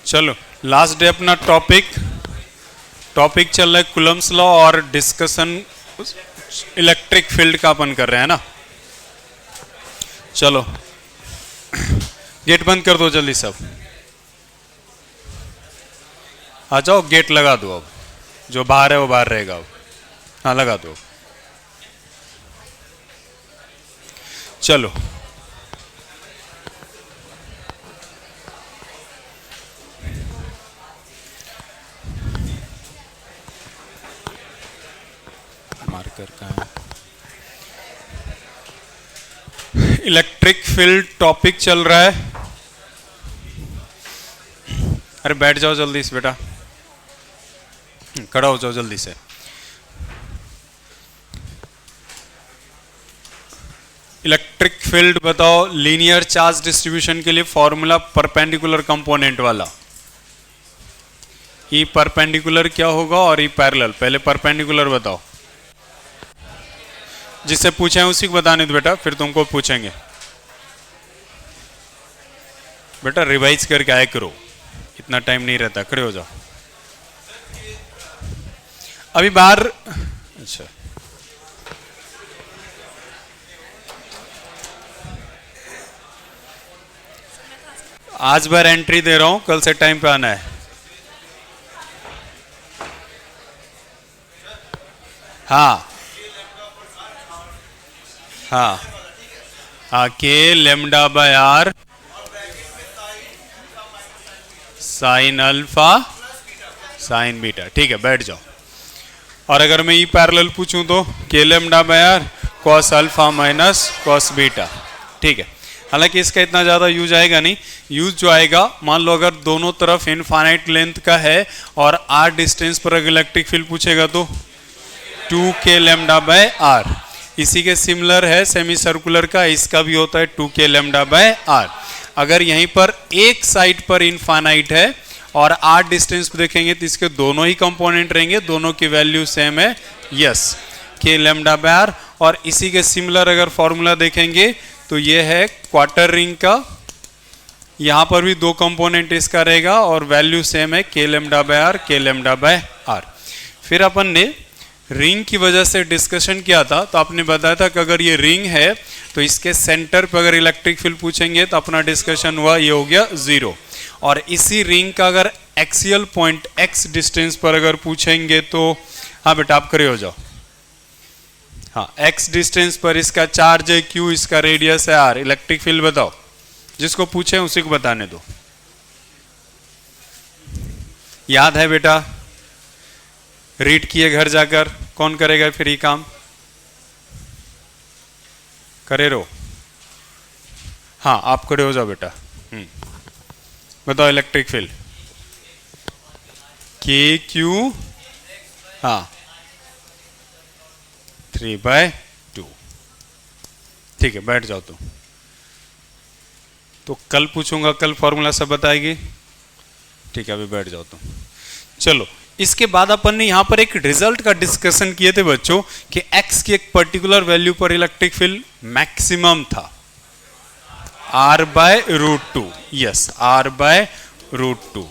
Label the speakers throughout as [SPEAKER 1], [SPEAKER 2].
[SPEAKER 1] चलो last day अपना topic चल रहा है कुलम्स लॉ और डिस्कशन इलेक्ट्रिक फील्ड का अपन कर रहे हैं ना। चलो गेट बंद कर दो जल्दी सब, आ जाओ गेट लगा दो। अब जो बाहर है वो बाहर रहेगा। अब हाँ लगा दो। चलो मार्कर कहाँ है? इलेक्ट्रिक फील्ड टॉपिक चल रहा है। अरे बैठ जाओ जल्दी से बेटा, खड़ा हो जाओ जल्दी से। इलेक्ट्रिक फील्ड बताओ। लीनियर चार्ज डिस्ट्रीब्यूशन के लिए फॉर्मूला परपेंडिकुलर कंपोनेंट वाला। ई परपेंडिकुलर क्या होगा और ई पैरेलल। पहले परपेंडिकुलर बताओ, जिससे पूछे हैं उसी को बताने दो बेटा, फिर तुमको पूछेंगे। बेटा रिवाइज करके आए करो, इतना टाइम नहीं रहता। खड़े हो जाओ अभी बाहर। अच्छा आज बार एंट्री दे रहा हूं, कल से टाइम पे आना है। हाँ हाँ हाँ K lambda by R sine alpha sine beta. ठीक है बैठ जाओ। और अगर मैं ई पैरेलल पूछूं तो K lambda by R cos alpha minus cos beta. ठीक है, हालांकि इसका इतना ज़्यादा यूज आएगा नहीं। यूज जो आएगा, मान लो अगर दोनों तरफ इनफाइनाइट लेंथ का है और आर डिस्टेंस पर अगर इलेक्ट्रिक फील्ड पूछेगा तो 2k लेमडा बाय आर। इसी के सिमिलर है सेमी सर्कुलर का, इसका भी होता है 2k लेमडा बाय आर। अगर यहीं पर एक साइड पर इनफाइनाइट है और आर डिस्टेंस पर देखेंगे तो इसके दोनों ही कंपोनेंट रहेंगे, दोनों की वैल्यू सेम है। Yes k lambda by R. और इसी के सिमिलर अगर फॉर्मूला देखेंगे तो ये है क्वार्टर रिंग का, यहां पर भी दो कंपोनेंट इसका रहेगा और वैल्यू सेम है k lambda by R k lambda by R. फिर अपन ने रिंग की वजह से डिस्कशन किया था, तो आपने बताया था कि अगर ये रिंग है तो इसके सेंटर पर अगर इलेक्ट्रिक फील्ड पूछेंगे तो अपना डिस्कशन हुआ ये हो गया 0। और इसी रिंग का अगर एक्सियल पॉइंट x डिस्टेंस पर अगर पूछेंगे तो हाँ बेटा आप खड़े हो जाओ। हाँ x डिस्टेंस पर इसका चार्ज है q, इसका रेडियस है r। इलेक्ट्रिक फील्ड बताओ, जिसको पूछे उसी को बताने दो। याद है बेटा, रीड किए घर जाकर। कौन करेगा फिर ये काम? करे रहो। हाँ आप खड़े हो जाओ बेटा। बताओ इलेक्ट्रिक फील्ड के क्यू, हाँ 3/2। ठीक है बैठ जाओ तुम। तो कल पूछूंगा, कल फॉर्मूला सब बताएगी। ठीक है अभी बैठ जाओ तुम। चलो इसके बाद अपन ने यहां पर एक रिजल्ट का डिस्कशन किए थे बच्चों कि x की एक पर्टिकुलर वैल्यू पर इलेक्ट्रिक फील्ड मैक्सिमम था r/√2। Yes r/√2।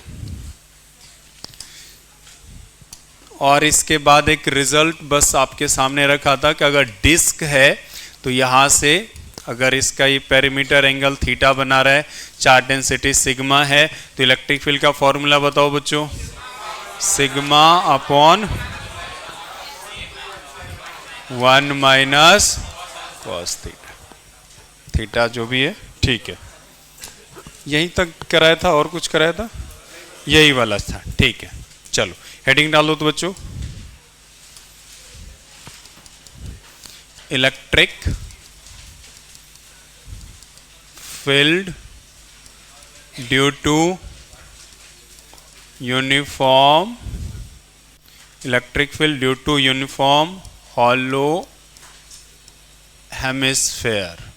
[SPEAKER 1] और इसके बाद एक रिजल्ट बस आपके सामने रखा था कि अगर डिस्क है तो यहां से अगर इसका ये पेरीमीटर एंगल थीटा बना रहा है, चार्ज डेंसिटी सिग्मा है, तो इलेक्ट्रिक फील्ड का फॉर्मूला बताओ बच्चों। Sigma upon 1 minus cos theta. Theta जो भी है ठीक है। यहीं तक कराया था और कुछ कराया था? यही वाला था। ठीक है चलो हेडिंग डालो तो बच्चों। Electric field due to uniform, electric field due to uniform hollow hemisphere.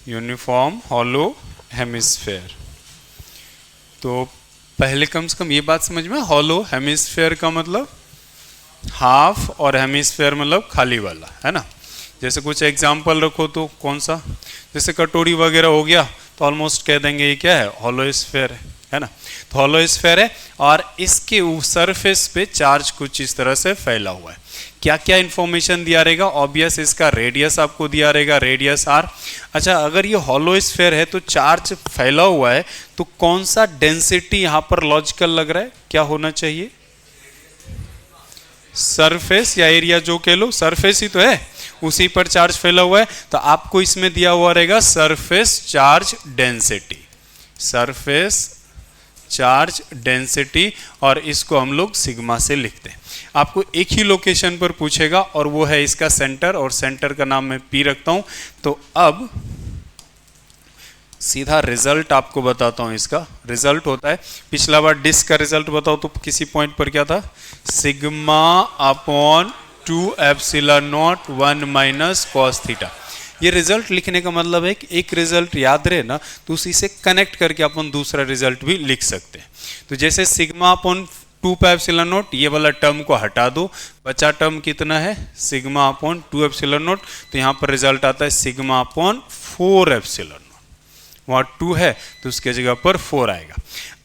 [SPEAKER 1] Uniform hollow hemisphere. तो पहले कम से कम ये बात समझ में, हॉलो हेमिस्फेयर का मतलब हाफ और हेमिस्फेयर मतलब खाली वाला, है ना। जैसे कुछ एग्जाम्पल रखो तो कौन सा, जैसे कटोरी वगैरह हो गया तो ऑलमोस्ट कह देंगे ये क्या है, हॉलो स्फीयर है ना। तो हॉलो स्फीयर है और इसके सरफेस पे चार्ज कुछ इस तरह से फैला हुआ है। क्या क्या इंफॉर्मेशन दिया रहेगा, ऑब्वियस इसका रेडियस आपको दिया रहेगा, रेडियस आर। अच्छा, अगर ये हॉलो स्फीयर है तो चार्ज फैला हुआ है, तो कौन सा डेंसिटी यहां पर लॉजिकल लग रहा है, क्या होना चाहिए, सरफेस या एरिया जो कह लो, सरफेस ही तो है, उसी पर चार्ज फैला हुआ है, तो आपको इसमें दिया हुआ रहेगा surface charge density, surface charge density, और इसको हम लोग सिग्मा से लिखते हैं। आपको एक ही लोकेशन पर पूछेगा और वो है इसका सेंटर, और सेंटर का नाम मैं पी रखता हूं। तो अब सीधा रिजल्ट आपको बताता हूं। इसका रिजल्ट होता है, पिछला बार डिस्क का रिजल्ट बताओ तो किसी पॉइंट पर क्या था, sigma upon 2 epsilon not 1 minus cos theta. ये रिजल्ट लिखने का मतलब है कि एक रिजल्ट याद रहे ना, तो उसी से कनेक्ट करके अपन दूसरा रिजल्ट भी लिख सकते हैं। तो जैसे sigma upon 2 pi epsilon not, ये वाला टर्म को हटा दो, बचा टर्म कितना है, सिग्मा अपॉन 2 एप्सिलॉन नॉट, तो यहाँ पर रिजल्ट आता है सिग्मा अपॉन 4 एप्सिलॉन नॉट। वहाँ 2 है तो उसके जगह पर 4 आएगा।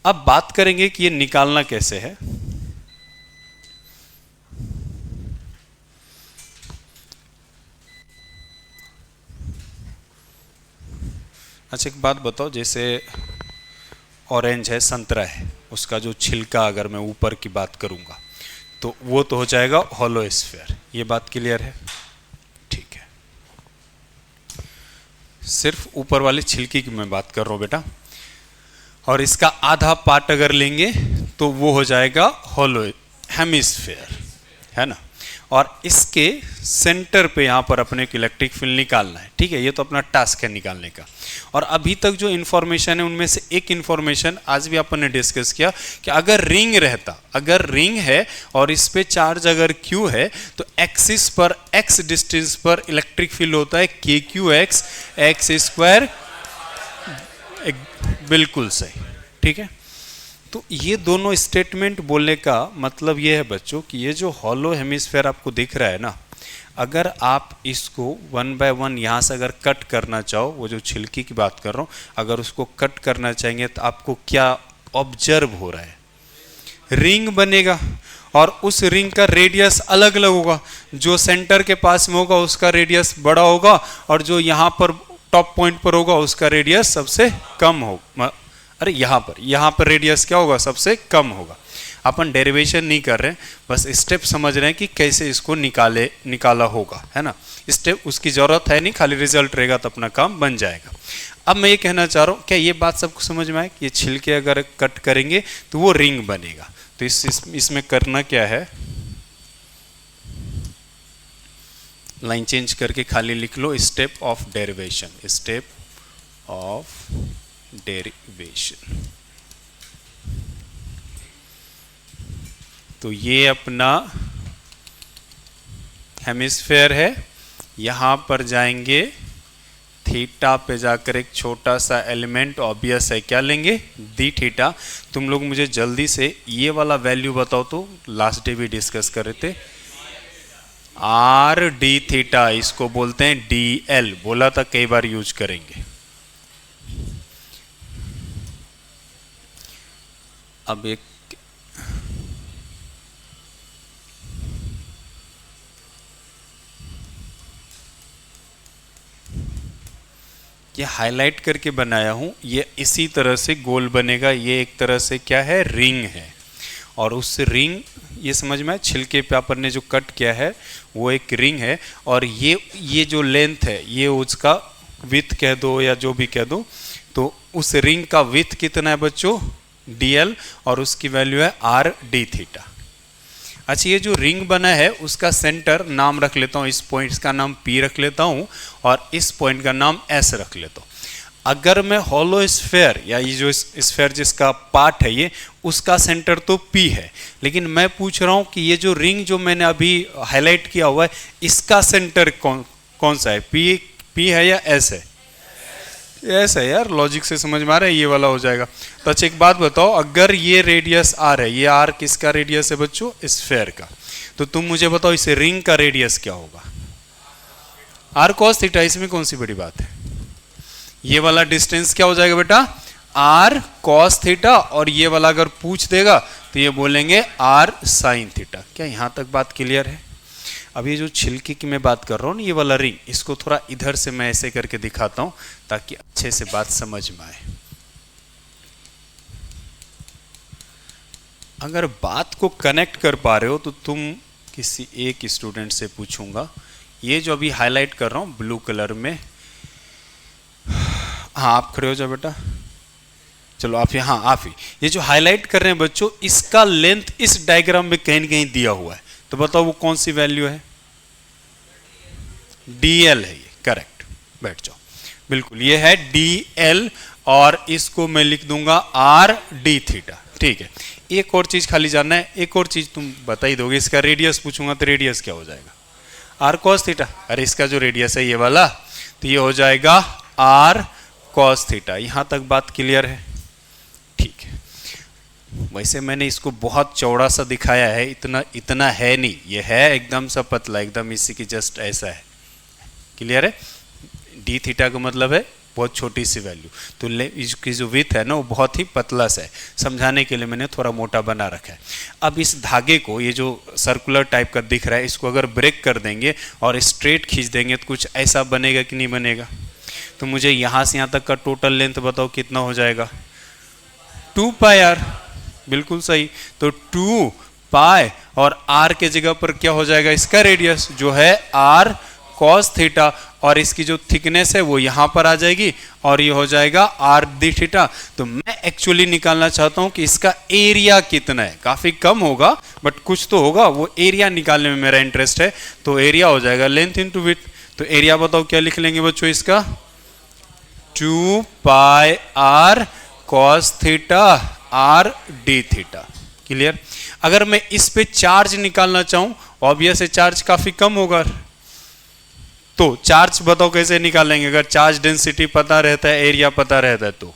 [SPEAKER 1] अब बात करेंगे कि ये निकालना कैसे है। अच्छा, एक बात बताओ, जैसे ऑरेंज है, संतरा है, उसका जो छिलका अगर मैं ऊपर की बात करूंगा तो वो तो हो जाएगा हॉलो स्फीयर। ये बात क्लियर है, ठीक है। सिर्फ ऊपर वाले छिलके की मैं बात कर रहा हूं बेटा, और इसका आधा पार्ट अगर लेंगे तो वो हो जाएगा हॉलो हेमिस्फीयर, है ना। और इसके सेंटर पे यहाँ पर अपने को इलेक्ट्रिक फील्ड निकालना है, ठीक है, ये तो अपना टास्क है निकालने का। और अभी तक जो इन्फॉर्मेशन है उनमें से एक इन्फॉर्मेशन आज भी अपन ने डिस्कस किया कि अगर रिंग रहता, अगर रिंग है और इस पे चार्ज अगर Q है, तो एक्सिस पर x डिस्टेंस पर इलेक्ट्रिक फील्ड होता है KQX x स्क्वायर, बिल्कुल सही, ठीक है। तो ये दोनों स्टेटमेंट बोलने का मतलब ये है बच्चों कि ये जो हॉलो हेमिस्फीयर आपको दिख रहा है ना, अगर आप इसको 1 बाय 1 यहाँ से अगर कट करना चाहो, वो जो छिलकी की बात कर रहा हूँ, अगर उसको कट करना चाहेंगे तो आपको क्या ऑब्जर्व हो रहा है, रिंग बनेगा, और उस रिंग का रेडियस अलग अलग होगा। जो सेंटर के पास में होगा उसका रेडियस बड़ा होगा, और जो यहाँ पर टॉप पॉइंट पर होगा उसका रेडियस सबसे कम होगा। अरे यहाँ पर रेडियस क्या होगा, सबसे कम होगा। अपन डेरिवेशन नहीं कर रहे हैं, बस स्टेप समझ रहे हैं कि कैसे इसको निकाला होगा, है ना। स्टेप उसकी जरूरत है नहीं, खाली रिजल्ट रहेगा तो अपना काम बन जाएगा। अब मैं ये कहना चाह रहा हूँ, क्या ये बात सबको समझ में आए कि ये छिलके अगर कट करेंगे तो वो रिंग बनेगा। तो इसमें करना क्या है, लाइन चेंज करके खाली लिख लो step of derivation, step of derivation. तो ये अपना हेमिस्फीयर है, यहां पर जाएंगे थीटा पे जाकर एक छोटा सा एलिमेंट, ऑब्वियस है क्या लेंगे, डी थीटा। तुम लोग मुझे जल्दी से ये वाला वैल्यू बताओ, तो लास्ट डे भी डिस्कस कर रहे थे, आर डी थीटा, इसको बोलते हैं डी एल, बोला था कई बार यूज करेंगे। अब एक ये हाईलाइट करके बनाया हूं, ये इसी तरह से गोल बनेगा। ये एक तरह से क्या है, रिंग है, और उस रिंग, ये समझ में, छिलके पे अपन ने जो कट किया है वो एक रिंग है, और ये जो लेंथ है ये उसका विड्थ कह दो या जो भी कह दो। तो उस रिंग का विड्थ कितना है बच्चों, dl, और उसकी वैल्यू है r d थीटा। अच्छा, ये जो रिंग बना है उसका सेंटर नाम रख लेता हूँ, इस पॉइंट का नाम P रख लेता हूँ और इस पॉइंट का नाम S रख लेता हूँ। अगर मैं हॉलो स्फीयर या ये जो स्फीयर जिसका पार्ट है ये, उसका सेंटर तो P है, लेकिन मैं पूछ रहा हूँ कि ये जो रिंग जो मैंने अभी हाईलाइट किया हुआ है इसका सेंटर कौन सा है, P है या S है? ऐसा है यार, लॉजिक से समझ में आ रहा है, ये वाला हो जाएगा। तो अच्छा एक बात बताओ, अगर ये रेडियस r है, ये r किसका रेडियस है बच्चों, स्फीयर का, तो तुम मुझे बताओ इस रिंग का रेडियस क्या होगा, आर कॉस थीटा, इसमें कौन सी बड़ी बात है। ये वाला डिस्टेंस क्या हो जाएगा बेटा, आर कॉस थीटा, और ये वाला अगर पूछ देगा तो ये बोलेंगे आर साइन थीटा। क्या यहां तक बात क्लियर है। अब ये जो छिलके की मैं बात कर रहा हूं ना, ये वाला रिंग, इसको थोड़ा इधर से मैं ऐसे करके दिखाता हूं ताकि अच्छे से बात समझ में आए। अगर बात को कनेक्ट कर पा रहे हो तो तुम किसी एक स्टूडेंट से पूछूंगा, ये जो अभी हाईलाइट कर रहा हूं ब्लू कलर में, हाँ आप खड़े हो जाओ बेटा, चलो आप यहाँ, आप ही ये जो हाईलाइट कर रहे हैं बच्चों, इसका लेंथ इस डायग्राम में कहीं न कहीं दिया हुआ है, तो बताओ वो कौन सी वैल्यू है, dl है ये, करेक्ट, बैठ जाओ, बिल्कुल ये है dl, और इसको मैं लिख दूंगा r d थीटा। ठीक है, एक और चीज खाली जानना है, एक और चीज तुम बता ही दोगे, इसका रेडियस पूछूंगा तो रेडियस क्या हो जाएगा, r cos थीटा। अरे इसका जो रेडियस है ये वाला, तो ये हो जाएगा r cos थीटा। यहां तक बात क्लियर है। ठीक है, वैसे मैंने इसको बहुत चौड़ा सा दिखाया है, इतना है नहीं, ये है एकदम सा पतला, एकदम इसी की जस्ट ऐसा है, क्लियर है। डी थीटा का मतलब है बहुत छोटी सी वैल्यू, तो इसकी जो विथ है ना वो बहुत ही पतला सा है, समझाने के लिए मैंने थोड़ा मोटा बना रखा है। अब इस धागे को, ये जो सर्कुलर टाइप का दिख रहा है, इसको अगर ब्रेक कर देंगे और स्ट्रेट खींच देंगे तो कुछ ऐसा बनेगा कि नहीं बनेगा। तो मुझे यहाँ से यहाँ तक का टोटल लेंथ बताओ कितना हो जाएगा, 2 पाई आर, बिल्कुल सही। तो 2 पाई और आर के जगह पर क्या हो जाएगा, इसका रेडियस जो है आर कॉस थीटा, और इसकी जो थिकनेस है वो यहां पर आ जाएगी, और ये हो जाएगा आर डी थीटा। तो मैं एक्चुअली निकालना चाहता हूं कि इसका एरिया कितना है, काफी कम होगा बट कुछ तो होगा, वो एरिया निकालने में मेरा इंटरेस्ट है। तो एरिया हो जाएगा लेंथ इंटू विड्थ। तो एरिया बताओ क्या लिख लेंगे बच्चों इसका, 2 pi r cos theta r d theta, clear. अगर मैं इस पे चार्ज निकालना चाहूं, ऑब्वियस है चार्ज काफी कम होगा, तो चार्ज बताओ कैसे निकालेंगे। अगर चार्ज डेंसिटी पता रहता है, एरिया पता रहता है, तो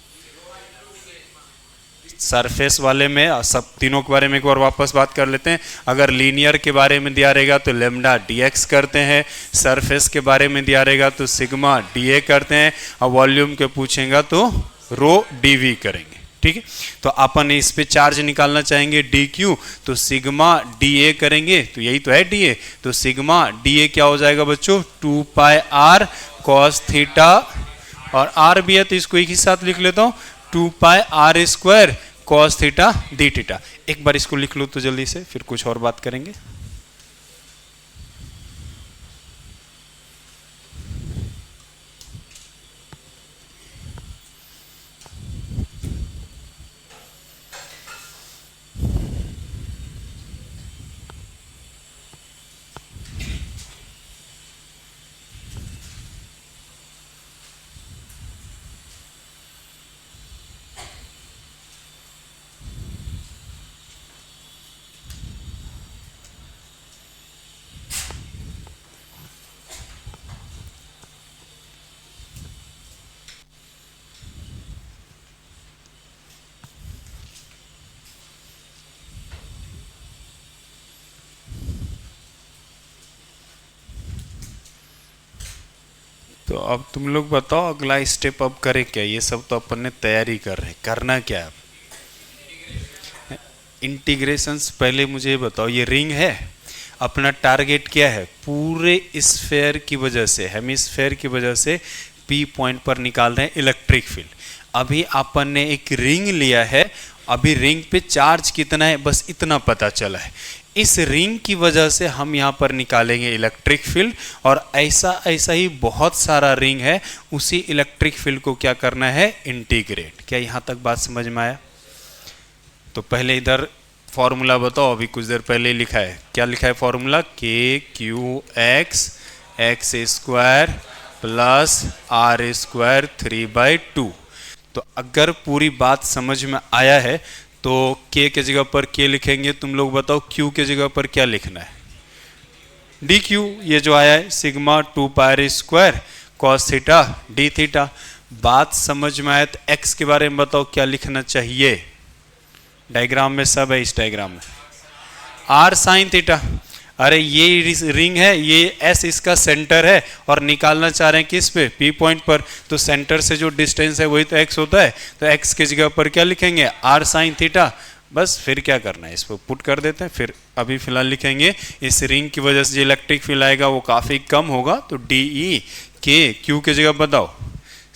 [SPEAKER 1] सरफेस वाले में सब तीनों के बारे में एक बार वापस बात कर लेते हैं। अगर लीनियर के बारे में दिया रहेगा तो लेमडा dx करते हैं, सरफेस के बारे में दिया रहेगा तो सिग्मा dA करते हैं, और वॉल्यूम के पूछेगा तो रो dV करेंगे। ठीक है, तो अपन इस पे चार्ज निकालना चाहेंगे dq, तो सिग्मा dA करेंगे, तो यही तो है dA। तो सिग्मा dA क्या हो जाएगा बच्चों, 2 पाई r cos थीटा, और r भी है तो इसको एक ही साथ लिख लेता हूं, 2 पाई r square cos theta D theta. एक बार इसको लिख लो तो जल्दी से, फिर कुछ और बात करेंगे। तो अब तुम लोग बताओ अगला स्टेप अब करें क्या। ये सब तो अपन ने तैयारी कर रहे, करना क्या है इंटीग्रेशंस। पहले मुझे ये बताओ, ये रिंग है, अपना टारगेट क्या है, पूरे स्फेयर की वजह से, हेमिस्फेयर की वजह से पी पॉइंट पर निकाल रहे हैं इलेक्ट्रिक फील्ड। अभी अपन ने एक रिंग लिया है, अभी रिंग पे चार्ज कितना है बस इतना पता चला है, इस रिंग की वजह से हम यहाँ पर निकालेंगे इलेक्ट्रिक फील्ड। और ऐसा ऐसा ही बहुत सारा रिंग है, उसी इलेक्ट्रिक फील्ड को क्या करना है, इंटीग्रेट। क्या यहाँ तक बात समझ में आया। तो पहले इधर फॉर्मूला बताओ, अभी कुछ देर पहले लिखा है, क्या लिखा है formula, K Q X X square plus R square 3/2। तो अगर पूरी बात समझ में आया है तो k के जगह पर k लिखेंगे, तुम लोग बताओ q के जगह पर क्या लिखना है, dq। ये जो आया है sigma 2 pi square cos theta d theta. बात समझ में आया तो x के बारे में बताओ क्या लिखना चाहिए, डायग्राम में सब है, इस डायग्राम में r साइन थीटा। अरे ये रिंग है, ये एस इसका सेंटर है और निकालना चाह रहे हैं किस पे, पी पॉइंट पर, तो सेंटर से जो डिस्टेंस है वही तो एक्स होता है, तो एक्स की जगह पर क्या लिखेंगे, आर साइन थीटा। बस फिर क्या करना है, इसको पुट कर देते हैं। फिर अभी फिलहाल लिखेंगे इस रिंग की वजह से जो इलेक्ट्रिक फील्ड आएगा वो काफ़ी कम होगा, तो डी ई के क्यू की जगह बताओ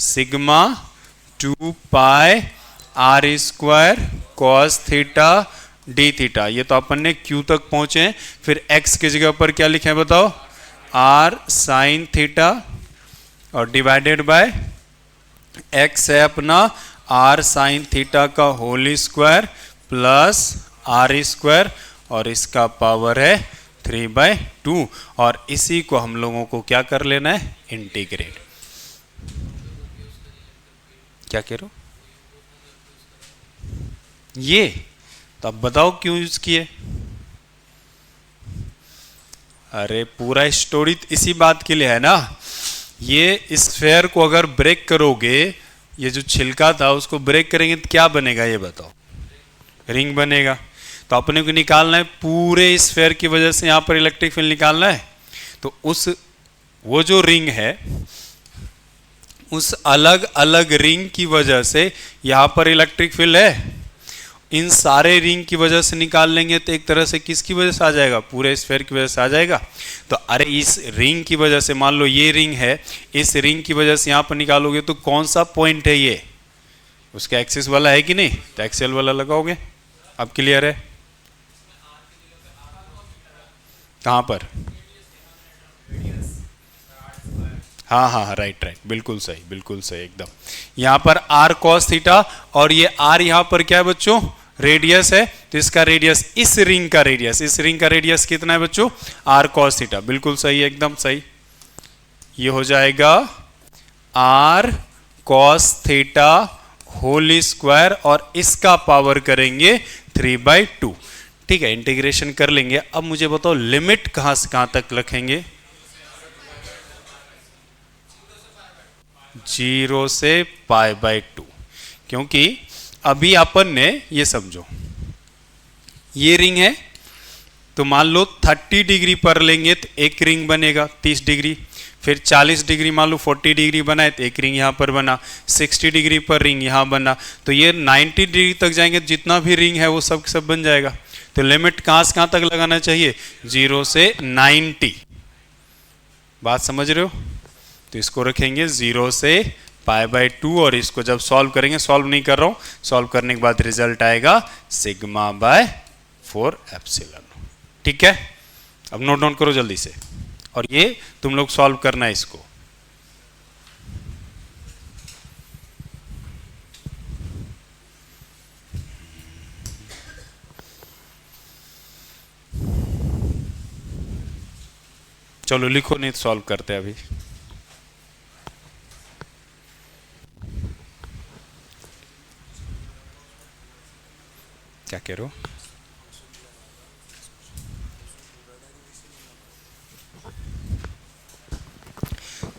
[SPEAKER 1] sigma 2 pi R square cos theta D theta. ये तो अपन ने क्यू तक पहुंचे हैं। फिर एक्स की जगह पर क्या लिखे बताओ, आर साइन थीटा और डिवाइडेड बाय एक्स है अपना आर साइन थीटा का whole square plus R square और इसका पावर है 3/2 और इसी को हम लोगों को क्या कर लेना है, इंटीग्रेट। क्या कह रहे हो ये, तो अब बताओ क्यों यूज किए। अरे पूरा स्टोरी इसी बात के लिए है ना, ये स्फेयर को अगर ब्रेक करोगे, ये जो छिलका था उसको ब्रेक करेंगे तो क्या बनेगा ये बताओ, रिंग बनेगा। तो अपने को निकालना है पूरे स्फेयर की वजह से यहां पर इलेक्ट्रिक फील्ड निकालना है, तो वो जो रिंग है उस अलग अलग रिंग की वजह से यहां पर इलेक्ट्रिक फील्ड है, इन सारे रिंग की वजह से निकाल लेंगे तो एक तरह से किसकी वजह से आ जाएगा, पूरे स्फेयर की वजह से आ जाएगा। तो अरे इस रिंग की वजह से, मान लो ये रिंग है, इस रिंग की वजह से यहां पर निकालोगे तो कौन सा पॉइंट है ये, उसका एक्सिस वाला है कि नहीं, तो एक्सेल वाला लगाओगे। अब क्लियर है, कहां पर, हाँ हाँ राइट राइट, बिल्कुल सही एकदम। यहां पर आर कॉस थीटा और ये आर यहां पर क्या है बच्चों, रेडियस है, तो इसका रेडियस, इस रिंग का रेडियस कितना है बच्चों, आर कॉस थीटा, बिल्कुल सही एकदम सही। ये हो जाएगा R cos theta whole square और इसका पावर करेंगे 3/2। ठीक है, इंटीग्रेशन कर लेंगे। अब मुझे बताओ लिमिट कहां से कहां तक रखेंगे, 0 से π/2, क्योंकि अभी अपन ने, ये समझो ये रिंग है, तो मान लो 30 डिग्री पर लेंगे तो एक रिंग बनेगा 30 डिग्री, फिर 40 डिग्री मान लो 40 डिग्री बना है तो एक रिंग यहाँ पर बना, 60 डिग्री पर रिंग यहाँ बना, तो ये 90 डिग्री तक जाएंगे, जितना भी रिंग है वो सब बन जाएगा। तो लिमिट कहाँ से कहाँ तक लगाना चाहिए, 0 से 90। बात समझ रहे हो, तो इसको रखेंगे 0 से π/2 और इसको जब सॉल्व करेंगे, सॉल्व नहीं कर रहा हूं, सॉल्व करने के बाद रिजल्ट आएगा σ/4 एप्सिलॉन। ठीक है, अब नोट डाउन करो जल्दी से, और ये तुम लोग सॉल्व करना है इसको। चलो लिखो, नहीं सॉल्व करते अभी। क्या कह रहे हो,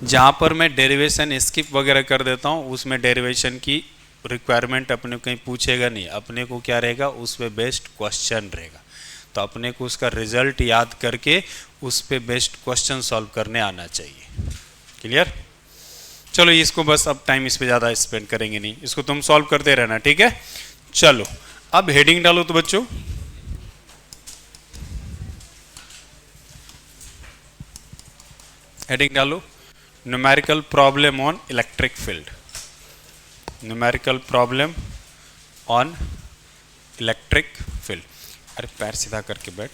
[SPEAKER 1] जहां पर मैं डेरिवेशन स्किप वगैरह कर देता हूं, उसमें डेरिवेशन की रिक्वायरमेंट अपने को कहीं पूछेगा नहीं, अपने को क्या रहेगा, उस पे बेस्ड क्वेश्चन रहेगा, तो अपने को उसका रिजल्ट याद करके उस पे बेस्ड क्वेश्चन सॉल्व करने आना चाहिए। क्लियर, चलो इसको बस अब टाइम इस पे ज़्यादा स्पेंड करेंगे नहीं, इसको तुम सॉल्व करते रहना। ठीक है, चलो अब हेडिंग डालो तो बच्चों, हेडिंग डालो numerical problem on electric field, numerical problem on electric field. अरे पैर सीधा करके बैठ,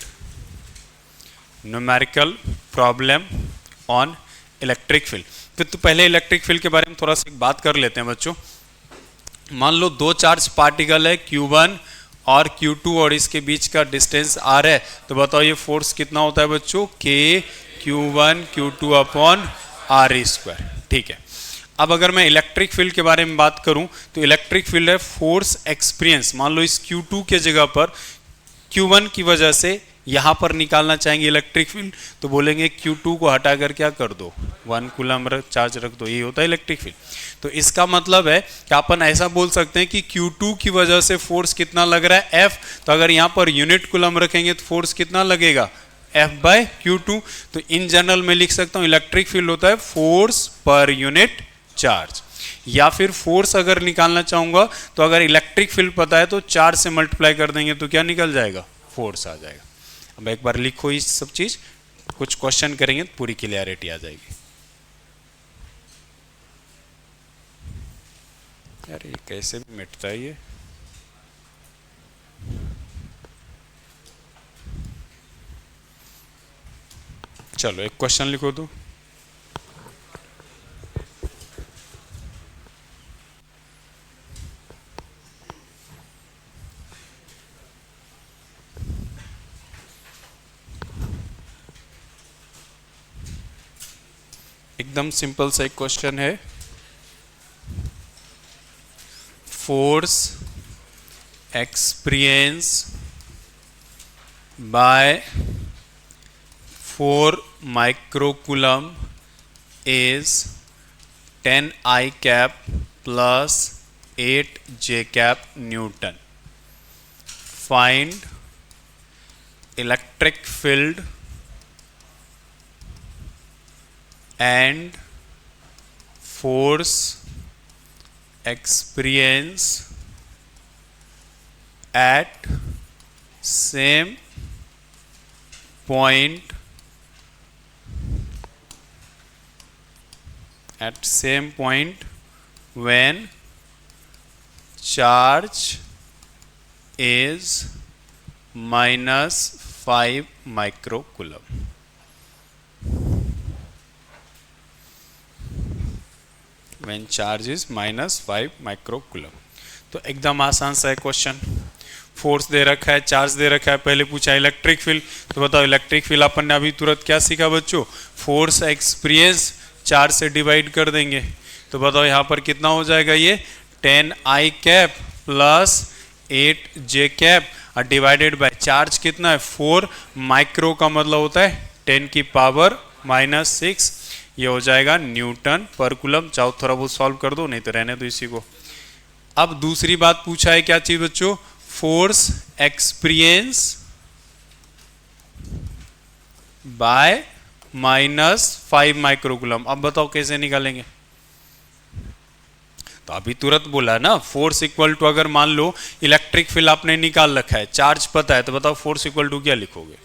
[SPEAKER 1] numerical problem on electric field. तो पहले इलेक्ट्रिक फील्ड के बारे में थोड़ा सा बात कर लेते हैं बच्चों। मान लो दो चार्ज पार्टिकल है Q1 और Q2 और इसके बीच का डिस्टेंस R है, तो बताओ ये फोर्स कितना होता है बच्चों, K Q1 Q2 upon R²। ठीक है, अब अगर मैं इलेक्ट्रिक फील्ड के बारे में बात करूं तो इलेक्ट्रिक फील्ड है फोर्स एक्सपीरियंस। मान लो इस Q2 के जगह पर Q1 की वजह से यहां पर निकालना चाहेंगे इलेक्ट्रिक फील्ड, तो बोलेंगे Q2 को हटाकर क्या कर दो, 1 कूलम चार्ज रख दो, ये होता है इलेक्ट्रिक फील्ड। तो इसका मतलब है कि अपन ऐसा बोल सकते हैं कि Q2 की वजह से फोर्स कितना लग रहा है F, तो अगर यहां पर यूनिट कूलम रखेंगे तो फोर्स कितना लगेगा F/Q2। तो इन जनरल में लिख सकता हूं इलेक्ट्रिक फील्ड होता है फोर्स पर यूनिट चार्ज। या फिर फोर्स अगर निकालना चाहूंगा तो अगर इलेक्ट्रिक फील्ड पता है तो चार्ज से मल्टीप्लाई कर देंगे तो क्या निकल जाएगा, फोर्स आ जाएगा। अब एक बार लिखो ये सब चीज, कुछ क्वेश्चन करेंगे तो पूरी क्लियरिटी आ जाएगी। अरे कैसे भी मिटता है ये। चलो एक क्वेश्चन लिखो तो। एकदम सिंपल सा एक क्वेश्चन है। Force experience by 4 microcoulomb is 10 I cap plus 8 J cap Newton. Find electric field and force experience at same point when charge is -5 microcoulomb. When charge is -5 microcoulomb. तो एकदम आसान सा है क्वेश्चन। फोर्स दे रखा है, charge दे रखा है, पहले पूछा इलेक्ट्रिक फील्ड। तो बताओ इलेक्ट्रिक फील्ड अपन ने अभी तुरंत क्या सीखा बच्चों, फोर्स एक्सपीरियंस चार्ज से डिवाइड कर देंगे। तो बताओ यहाँ पर कितना हो जाएगा, ये 10 I cap plus 8 J cap और डिवाइडेड बाय चार्ज कितना है 4 माइक्रो का मतलब होता है 10 की पावर -6। ये हो जाएगा न्यूटन पर कूलम। चाहो थोड़ा बहुत सॉल्व कर दो, नहीं तो रहने दो इसी को। अब दूसरी बात पूछा है, क्या चीज बच्चों, फोर्स एक्सपीरियंस बाय -5 माइक्रोकूलम। अब बताओ कैसे निकालेंगे। तो अभी तुरंत बोला ना, फोर्स इक्वल टू, अगर मान लो इलेक्ट्रिक फील्ड आपने निकाल रखा है, चार्ज पता है, तो बताओ फोर्स इक्वल टू क्या लिखोगे,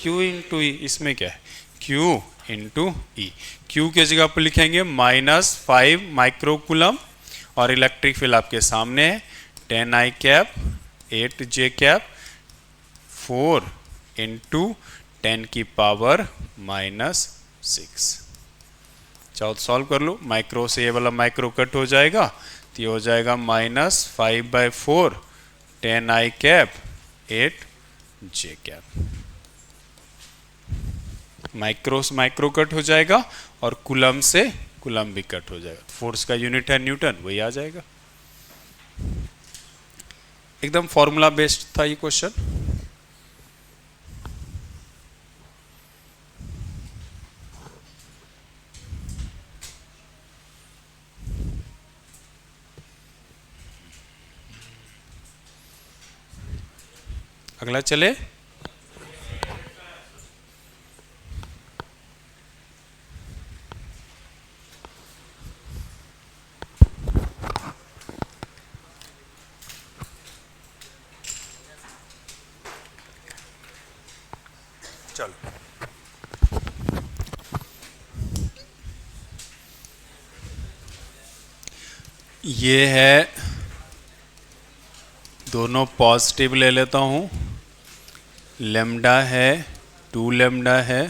[SPEAKER 1] Q इंटू ई। इसमें क्या है, Q इंटू ई। Q के जगह पर लिखेंगे -5 माइक्रोकूलम और इलेक्ट्रिक फील्ड आपके सामने है 10 I cap 8 J cap 4 into 10 की पावर -6। चाहो तो सॉल्व कर लो, माइक्रो से ये वाला माइक्रो कट हो जाएगा, तो ये हो जाएगा -5/4 10 I cap 8 J cap. Micro से माइक्रो कट हो जाएगा और कूलम से कूलम भी कट हो जाएगा। फोर्स का यूनिट है न्यूटन, वही आ जाएगा। एकदम फॉर्मूला बेस्ड था ये क्वेश्चन। अगला चले, चलो ये है, दोनों पॉजिटिव ले लेता हूँ। लेमडा है 2 लेमडा है,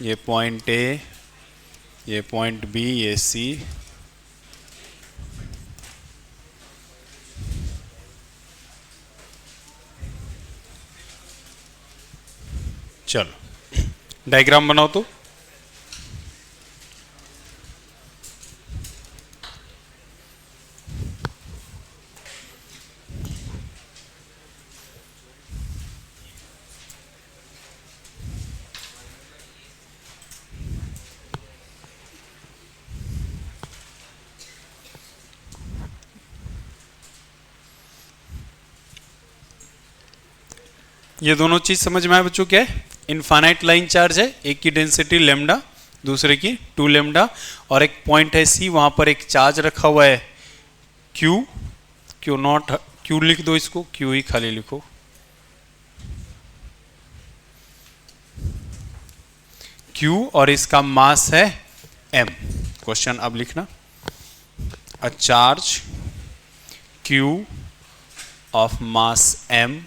[SPEAKER 1] ये पॉइंट ए, ये पॉइंट बी, ये सी। चलो डायग्राम बनाओ तो। ये दोनों चीज समझ में आए बच्चों? क्या है? इनफाइनाइट लाइन चार्ज है, एक की डेंसिटी लेमडा, दूसरे की 2 लेमडा, और एक पॉइंट है सी, वहां पर एक चार्ज रखा हुआ है क्यू, क्यू नॉट, क्यू लिख दो इसको, क्यू ही खाली लिखो, क्यू, और इसका मास है एम। क्वेश्चन अब लिखना, a charge Q of mass M,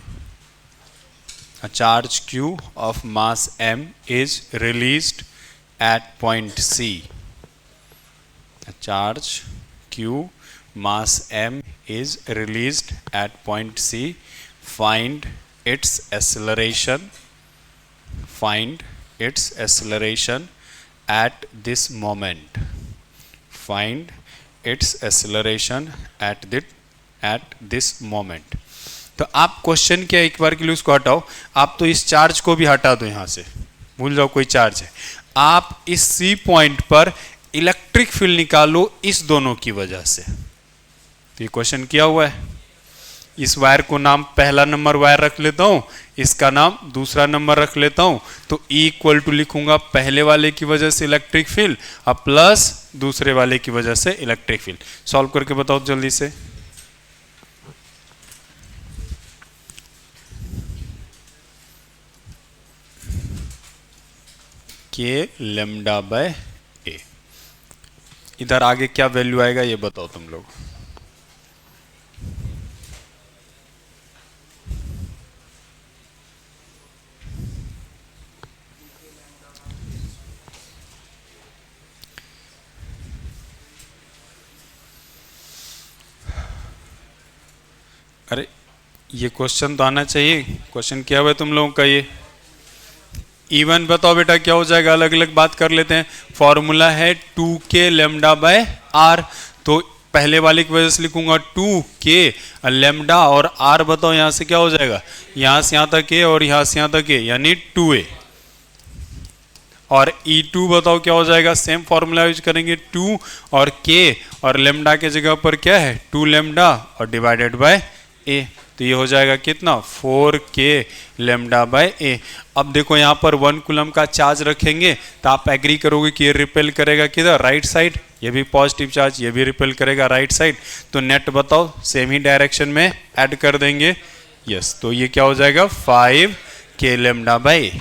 [SPEAKER 1] a charge q of mass m is released at point C. A charge q mass m is released at point C. Find its acceleration. Find its acceleration at this moment. Find its acceleration at this moment. तो आप question क्या, एक बार के लिए उसको हटाओ, आप तो इस चार्ज को भी हटा दो यहां से, भूल जाओ कोई चार्ज है। आप इस सी पॉइंट पर इलेक्ट्रिक फील्ड निकालो इस दोनों की वजह से। तो ये क्वेश्चन किया हुआ है। इस वायर को नाम पहला नंबर वायर रख लेता हूं, इसका नाम दूसरा नंबर रख लेता हूं, तो E इक्वल टू लिखूंगा पहले वाले की वजह से इलेक्ट्रिक फील्ड अब प्लस दूसरे वाले की वजह से इलेक्ट्रिक फील्ड। सॉल्व करके बताओ जल्दी से। के लेमडा बाय ए, इधर आगे क्या वैल्यू आएगा ये बताओ तुम लोग। अरे ये क्वेश्चन तो आना चाहिए, क्वेश्चन क्या हुआ है तुम लोगों का? ये इवन बताओ बेटा क्या हो जाएगा, अलग अलग बात कर लेते हैं। फॉर्मूला है 2k लेमडा बाय आर, तो पहले वाले की वजह से लिखूंगा 2k लेमडा, और आर बताओ यहां से क्या हो जाएगा, यहां से यहां तक ए और यहां से यहां तक ए, यानी 2a, और E2 बताओ क्या हो जाएगा, सेम फॉर्मूला यूज करेंगे 2 और k, और लेमडा के जगह पर क्या है 2 लेमडा और डिवाइडेड बाय a, तो ये हो जाएगा कितना 4k लेमडा बाय ए। अब देखो यहाँ पर 1 कूलम का चार्ज रखेंगे तो आप एग्री करोगे कि ये रिपेल करेगा किधर, राइट साइड, ये भी पॉजिटिव चार्ज, ये भी रिपेल करेगा राइट साइड, तो नेट बताओ सेम ही डायरेक्शन में ऐड कर देंगे, यस, तो ये क्या हो जाएगा 5k लेमडा बाय ए।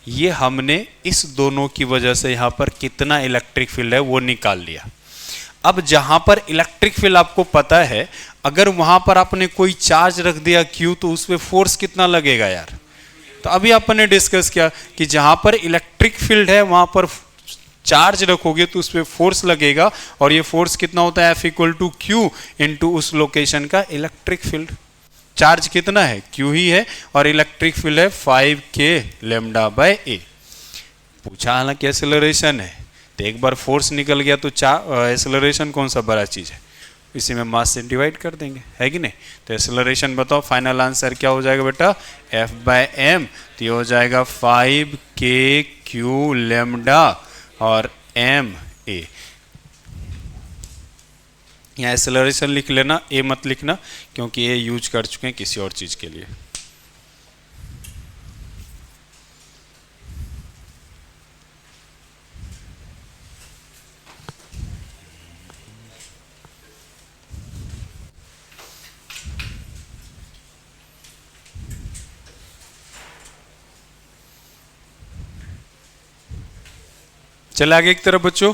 [SPEAKER 1] ये हमने इस दोनों की वजह से यहाँ पर कितना इलेक्ट्रिक फील्ड है वो निकाल लिया। अब जहां पर इलेक्ट्रिक फील्ड आपको पता है, अगर वहां पर आपने कोई चार्ज रख दिया Q तो उस पर फोर्स कितना लगेगा यार। तो अभी आपने डिस्कस किया कि जहां पर इलेक्ट्रिक फील्ड है वहां पर चार्ज रखोगे तो उस पर फोर्स लगेगा, और ये फोर्स कितना होता है F equal to Q into उस लोकेशन का इलेक्ट्रिक फील्ड। चार्ज कितना है Q ही है, और इलेक्ट्रिक फील्ड है 5k लेमडा बाय ए। पूछा हालांकि एक्सेलरेशन है, तो एक बार फोर्स निकल गया तो एक्सेलरेशन कौन सा बड़ा चीज है, इसी में मास से डिवाइड कर देंगे, है कि नहीं। तो एक्सेलरेशन बताओ, फाइनल आंसर क्या हो जाएगा बेटा F बाय एम, तो ये हो जाएगा 5k क्यू लेमडा और m a। यहाँ एक्सेलरेशन लिख लेना, a मत लिखना क्योंकि a यूज कर चुके हैं किसी और चीज के लिए। चले आगे एक तरफ बच्चों,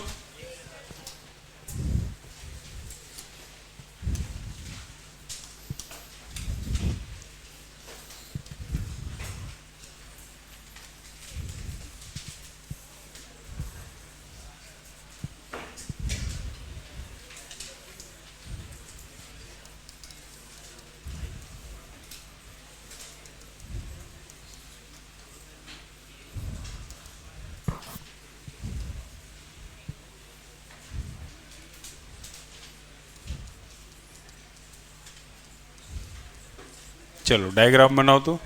[SPEAKER 1] चलो डायग्राम बनाओ तो।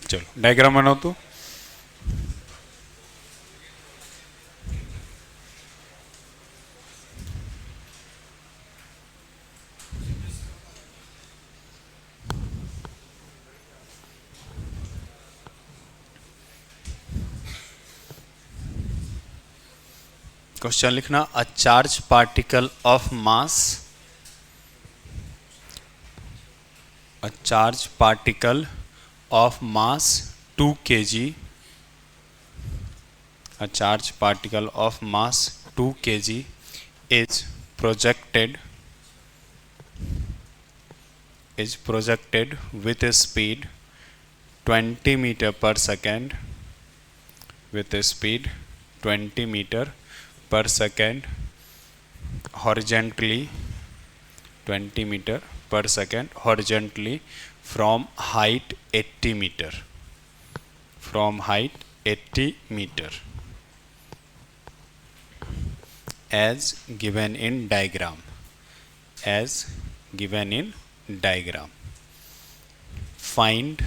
[SPEAKER 1] चलो डायग्राम बनाओ तो। क्वेश्चन लिखना, a charge particle of mass, a charge particle of mass 2 kg, a charge particle of mass 2 kg is projected with a speed 20 meter per second, with a speed 20 meter per second horizontally, 20 meter per second horizontally from height 80 meter, from height 80 meter as given in diagram, as given in diagram. Find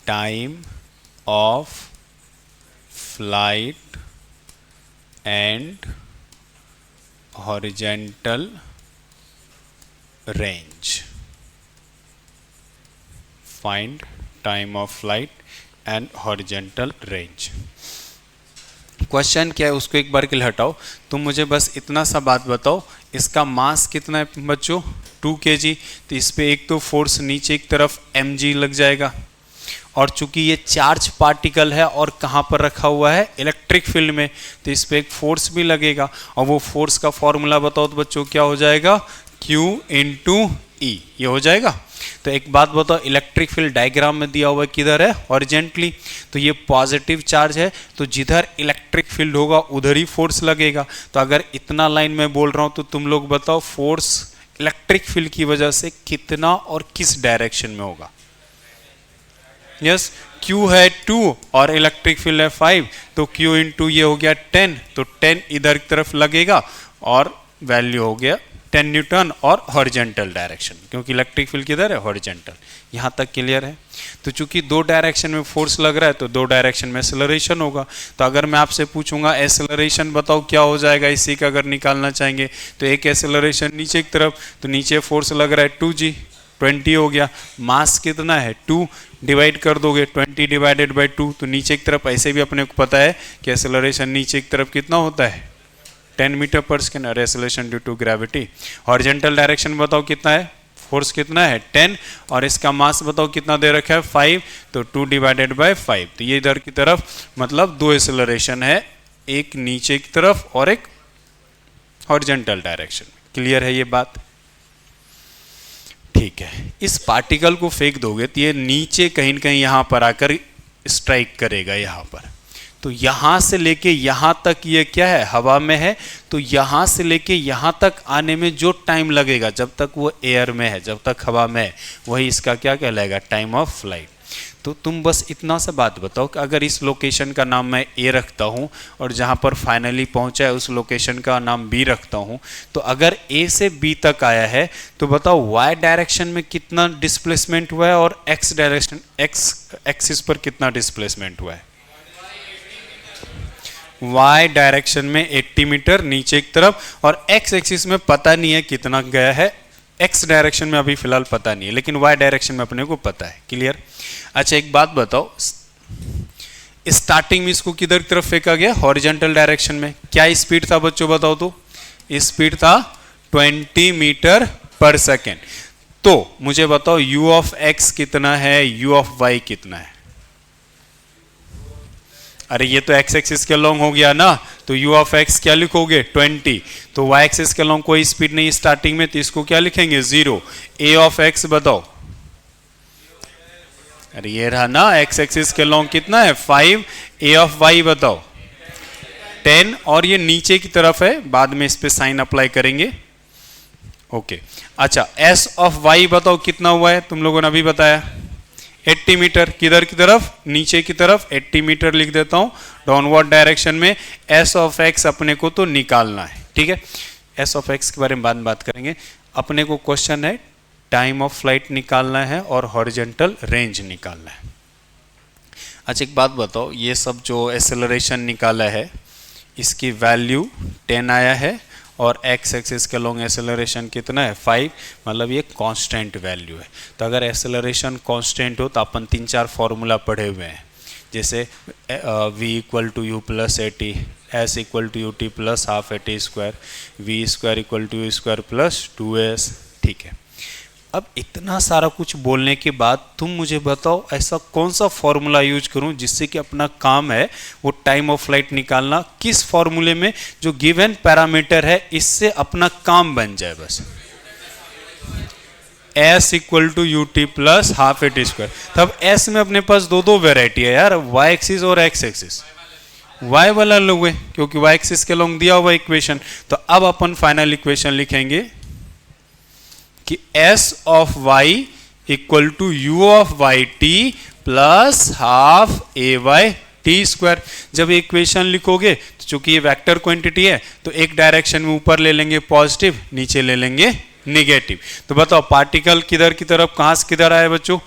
[SPEAKER 1] time of flight and horizontal range. Find time of flight and horizontal range. Question क्या है उसको एक बार के लिए हटाओ, तुम मुझे बस इतना सा बात बताओ, इसका मास कितना है बच्चों, 2 kg, तो इस पे एक तो फोर्स नीचे की तरफ mg लग जाएगा, और चूंकि ये चार्ज पार्टिकल है और कहाँ पर रखा हुआ है, इलेक्ट्रिक फील्ड में, तो इस पे एक फोर्स भी लगेगा, और वो फोर्स का फॉर्मूला बताओ तो बच्चों क्या हो जाएगा, Q इंटू ई, ये हो जाएगा। तो एक बात बताओ, इलेक्ट्रिक फील्ड डायग्राम में दिया हुआ किधर है, हॉरिजेंटली, तो ये पॉजिटिव चार्ज है, तो जिधर इलेक्ट्रिक फील्ड होगा उधर ही फोर्स लगेगा। तो अगर इतना लाइन में बोल रहा हूँ तो तुम लोग बताओ फोर्स इलेक्ट्रिक फील्ड की वजह से कितना और किस डायरेक्शन में होगा। यस, Q है 2 और इलेक्ट्रिक फील्ड है 5, तो Q इंटू ये हो गया 10, तो 10 इधर की तरफ लगेगा और वैल्यू हो गया 10 न्यूटन और हॉरिजेंटल डायरेक्शन, क्योंकि इलेक्ट्रिक फील्ड किधर है, हॉरिजेंटल। यहाँ तक क्लियर है। तो चूंकि दो डायरेक्शन में फोर्स लग रहा है तो दो डायरेक्शन में एक्सेलरेशन होगा। तो अगर मैं आपसे पूछूंगा एक्सेलरेशन बताओ क्या हो जाएगा, इसी का अगर निकालना चाहेंगे तो एक एक्सेलरेशन नीचे की तरफ, तो नीचे फोर्स लग रहा है 2g, 20 हो गया, मास कितना है 2, डिवाइड कर दोगे 20 डिवाइडेड बाई 2, तो नीचे की तरफ ऐसे भी अपने को पता है कि एक्सेलरेशन नीचे की तरफ कितना होता है 10 मीटर पर सेकेंड, और acceleration due to gravity. Horizontal direction बताओ कितना है, फोर्स कितना है 10, और इसका मास बताओ कितना दे रखा है 5, तो 2 डिवाइडेड बाई 5, तो ये इधर की तरफ मतलब दो एक्सेलरेशन है, एक नीचे की तरफ और एक हॉरिजॉन्टल डायरेक्शन। क्लियर है ये बात? ठीक है। इस पार्टिकल को फेंक दोगे तो ये नीचे कहीं न कहीं यहां पर आकर स्ट्राइक करेगा यहाँ पर, तो यहाँ से लेके यहाँ तक ये क्या है, हवा में है, तो यहाँ से लेके यहाँ तक आने में जो टाइम लगेगा जब तक वो एयर में है, जब तक हवा में है, वही इसका क्या कहलाएगा, टाइम ऑफ फ्लाइट। तो तुम बस इतना सा बात बताओ कि अगर इस लोकेशन का नाम मैं ए रखता हूँ और जहाँ पर फाइनली पहुँचा है उस लोकेशन का नाम बी रखता हूँ, तो अगर ए से बी तक आया है तो बताओ वाई डायरेक्शन में कितना डिस्प्लेसमेंट हुआ है और एक्स डायरेक्शन, एक्स एक्सिस पर कितना डिस्प्लेसमेंट हुआ है। वाई डायरेक्शन में 80 मीटर नीचे की तरफ, और एक्स एक्सिस में पता नहीं है कितना गया है, एक्स डायरेक्शन में अभी फिलहाल पता नहीं है, लेकिन वाई डायरेक्शन में अपने को पता है। क्लियर? अच्छा एक बात बताओ, स्टार्टिंग में इसको किधर की तरफ फेंका गया, हॉरिजॉन्टल डायरेक्शन में। क्या स्पीड था बच्चों बताओ तो? स्पीड था 20 मीटर पर सेकेंड। तो मुझे बताओ u ऑफ x कितना है, u ऑफ y कितना है। अरे ये तो x एक्सिस के लॉन्ग हो गया ना, तो u ऑफ x क्या लिखोगे 20, तो y एक्सिस के लॉन्ग कोई स्पीड नहीं स्टार्टिंग में, तो इसको क्या लिखेंगे 0। a ऑफ x बताओ, अरे ये रहा ना x एक्सिस के लॉन्ग कितना है 5, a ऑफ y बताओ 10, और ये नीचे की तरफ है, बाद में इस पे साइन अप्लाई करेंगे। ओके अच्छा s ऑफ y बताओ कितना हुआ है, तुम लोगों ने अभी बताया 80 मीटर, किधर की तरफ, नीचे की तरफ 80 मीटर लिख देता हूं डाउनवर्ड डायरेक्शन में। s ऑफ x अपने को तो निकालना है, ठीक है, s ऑफ x के बारे में बाद में बात करेंगे। अपने को क्वेश्चन है टाइम ऑफ फ्लाइट निकालना है और हॉरिजॉन्टल रेंज निकालना है। अच्छा एक बात बताओ, ये सब जो एक्सेलरेशन निकाला है इसकी वैल्यू 10 आया है, और x एक्सिस के लॉन्ग एक्सेलरेशन कितना है 5, मतलब ये कांस्टेंट वैल्यू है। तो अगर एक्सेलरेशन कांस्टेंट हो तो अपन 3-4 फॉर्मूला पढ़े हुए हैं, जैसे v equal to u plus a t, s equal to u t plus half a t square, v square equal to u square plus 2s। ठीक है, अब इतना सारा कुछ बोलने के बाद तुम मुझे बताओ ऐसा कौन सा फॉर्मूला यूज करूं जिससे कि अपना काम है वो टाइम ऑफ फ्लाइट निकालना, किस फॉर्मूले में जो गिवन पैरामीटर है इससे अपना काम बन जाए बस। s equal to u t plus half a t square. तब s में अपने पास दो वेराइटी है यार, y एक्सिस और x एक्सिस। y वाला लोगे क्योंकि y एक्सिस के लॉन्ग दिया हुआ इक्वेशन। तो अब अपन फाइनल इक्वेशन लिखेंगे कि s of y equal to u of y t plus half a y t square. जब इक्वेशन लिखोगे तो चूंकि ये वेक्टर क्वांटिटी है तो एक डायरेक्शन में ऊपर ले लेंगे पॉजिटिव, नीचे ले लेंगे निगेटिव। तो बताओ पार्टिकल किधर की तरफ, कहां से किधर आए बच्चों,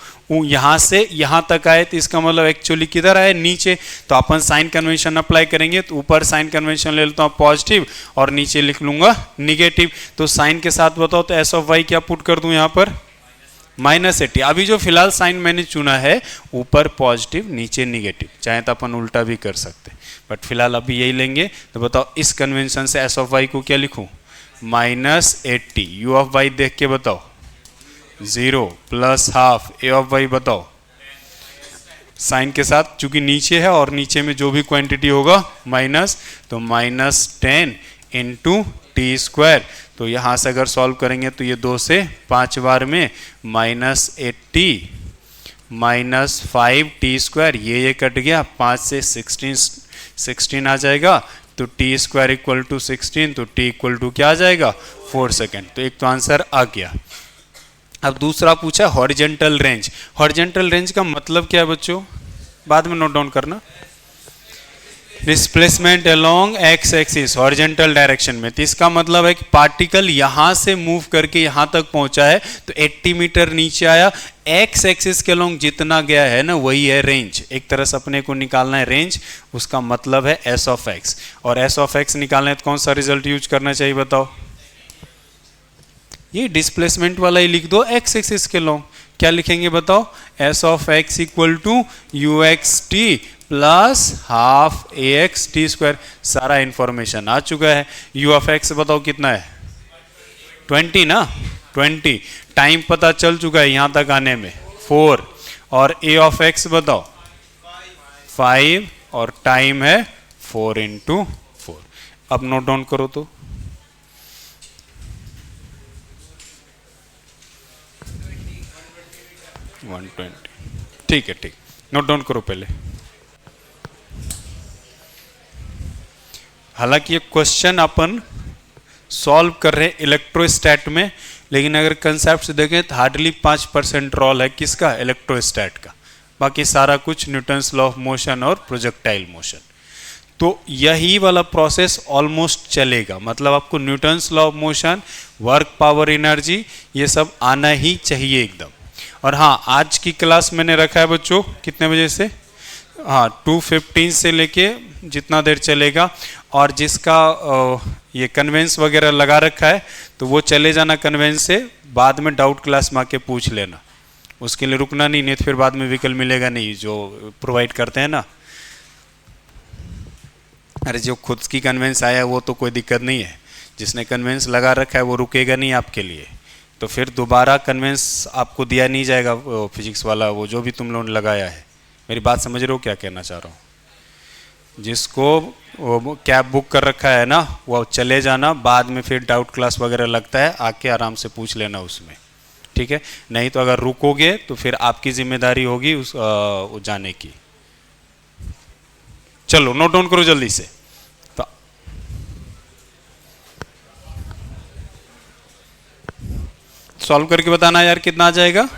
[SPEAKER 1] यहां से यहां तक आए, तो इसका मतलब एक्चुअली किधर आए, नीचे। तो अपन साइन कन्वेंशन अप्लाई करेंगे, तो ऊपर साइन कन्वेंशन ले लेता हूं पॉजिटिव और नीचे लिख लूंगा निगेटिव। तो साइन के साथ बताओ तो एस ऑफ वाई क्या पुट कर दूं यहां पर, -80। अभी जो फिलहाल साइन मैंने चुना है ऊपर पॉजिटिव नीचे निगेटिव, चाहे तो अपन उल्टा भी कर सकते, बट फिलहाल अभी यही लेंगे। तो बताओ इस कन्वेंशन से एस ऑफ वाई को क्या लिखूं, -80। यू ऑफ वाई देख के बताओ 0 plus half a of y बताओ साइन के साथ, चूंकि नीचे है और नीचे में जो भी क्वांटिटी होगा माइनस, तो -10 इंटू टी स्क्वायर। तो यहाँ से अगर सॉल्व करेंगे तो ये 2 से 5 बार में -80 -5 टी स्क्वायर, ये कट गया, 5 से 16 आ जाएगा। तो टी स्क्वायर इक्वल टू 16, तो टी इक्वल टू क्या आ जाएगा 4 सेकेंड। तो एक तो आंसर आ गया। अब दूसरा पूछा हॉरिजेंटल रेंज। हॉरिजेंटल रेंज का मतलब क्या है बच्चों, बाद में नोट डाउन करना। Displacement along x axis horizontal direction में। तो इसका मतलब है कि पार्टिकल यहां से मूव करके यहां तक पहुंचा है तो 80 मीटर नीचे आया, एक्स एक्सिस के अलोंग जितना गया है ना वही है रेंज। एक तरह से अपने को निकालना है रेंज, उसका मतलब है एस ऑफ एक्स। और एस ऑफ एक्स निकालना है तो कौन सा रिजल्ट यूज करना चाहिए बताओ, ये डिस्प्लेसमेंट वाला ही लिख दो एक्स एक्सिस के अलोंग। क्या लिखेंगे बताओ, s of x equal to u x t plus half a x t square. सारा इंफॉर्मेशन आ चुका है। यू ऑफ एक्स बताओ कितना है 20 ना, 20। टाइम पता चल चुका है यहां तक आने में 4। और ए ऑफ एक्स बताओ 5 और टाइम है 4 इंटू 4। अब नोट डाउन करो तो 120। ठीक है, ठीक, नोट डाउन करो पहले। हालांकि ये क्वेश्चन अपन सॉल्व कर रहे हैं इलेक्ट्रोस्टैट में, लेकिन अगर कंसेप्ट से देखें तो हार्डली 5% रोल है किसका, इलेक्ट्रोस्टैट का। बाकी सारा कुछ न्यूटन्स लॉ ऑफ मोशन और प्रोजेक्टाइल मोशन। तो यही वाला प्रोसेस ऑलमोस्ट चलेगा, मतलब आपको Newton's law of motion, work, power, energy, ये सब आना ही चाहिए एकदम। और हाँ, आज की क्लास मैंने रखा है बच्चों कितने बजे से, हाँ 2:15 से लेके जितना देर चलेगा। और जिसका ये कन्वेंस वगैरह लगा रखा है तो वो चले जाना कन्वेंस से, बाद में डाउट क्लास में आके पूछ लेना, उसके लिए रुकना नहीं तो फिर बाद में विकल्प मिलेगा नहीं जो प्रोवाइड करते हैं ना। अरे जो खुद की कन्वेंस आया वो तो कोई दिक्कत नहीं है, जिसने कन्वेंस लगा रखा है वो रुकेगा नहीं आपके लिए, तो फिर दोबारा कन्वेंस आपको दिया नहीं जाएगा फिजिक्स वाला, वो जो भी तुम लोगों ने लगाया है। मेरी बात समझ रहे हो क्या कहना चाह रहा हूँ, जिसको वो कैब बुक कर रखा है ना वो चले जाना, बाद में फिर डाउट क्लास वगैरह लगता है आके आराम से पूछ लेना उसमें, ठीक है। नहीं तो अगर रुकोगे तो फिर आपकी जिम्मेदारी होगी उस जाने की। चलो नोट डाउन करो जल्दी से। तो सॉल्व करके बताना यार कितना आ जाएगा,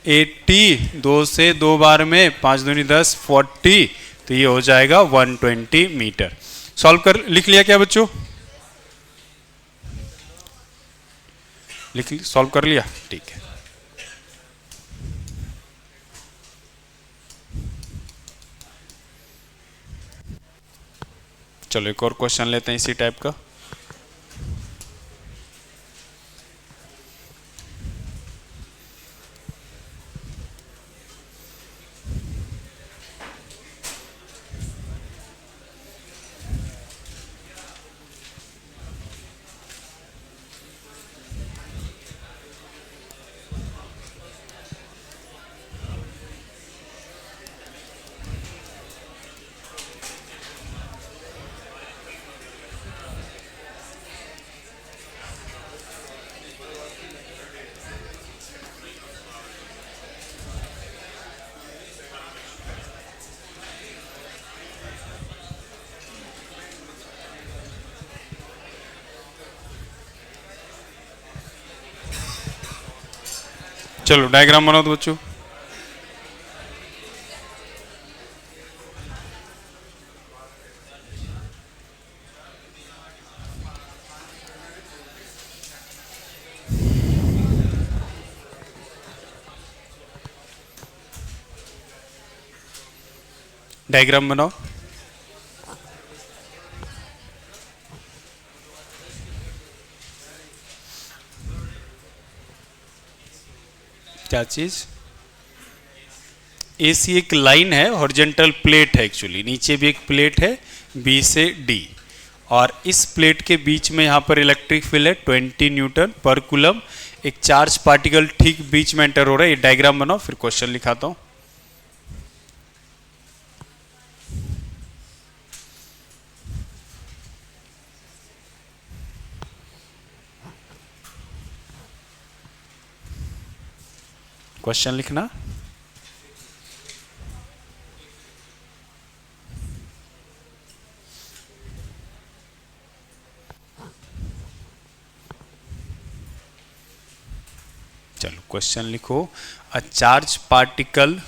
[SPEAKER 1] 80, 2 से 2 बार में 5 दूनी 10, 40, तो ये हो जाएगा 120 मीटर। सॉल्व कर लिख लिया क्या बच्चों, सॉल्व कर लिया, ठीक है। चलो एक और क्वेश्चन लेते हैं इसी टाइप का। चलो डायग्राम बनाओ तो बच्चों। डायग्राम बनाओ। क्या चीज? ए सी एक लाइन है, हॉरिजॉन्टल प्लेट है एक्चुअली, नीचे भी एक प्लेट है बी से डी, और इस प्लेट के बीच में यहाँ पर इलेक्ट्रिक फील्ड है 20 न्यूटन पर कूलम। एक चार्ज पार्टिकल ठीक बीच में एंटर हो रहा है। ये डायग्राम बनाओ, फिर क्वेश्चन लिखाता हूँ। क्वेश्चन लिखना। चलो क्वेश्चन लिखो। A charge particle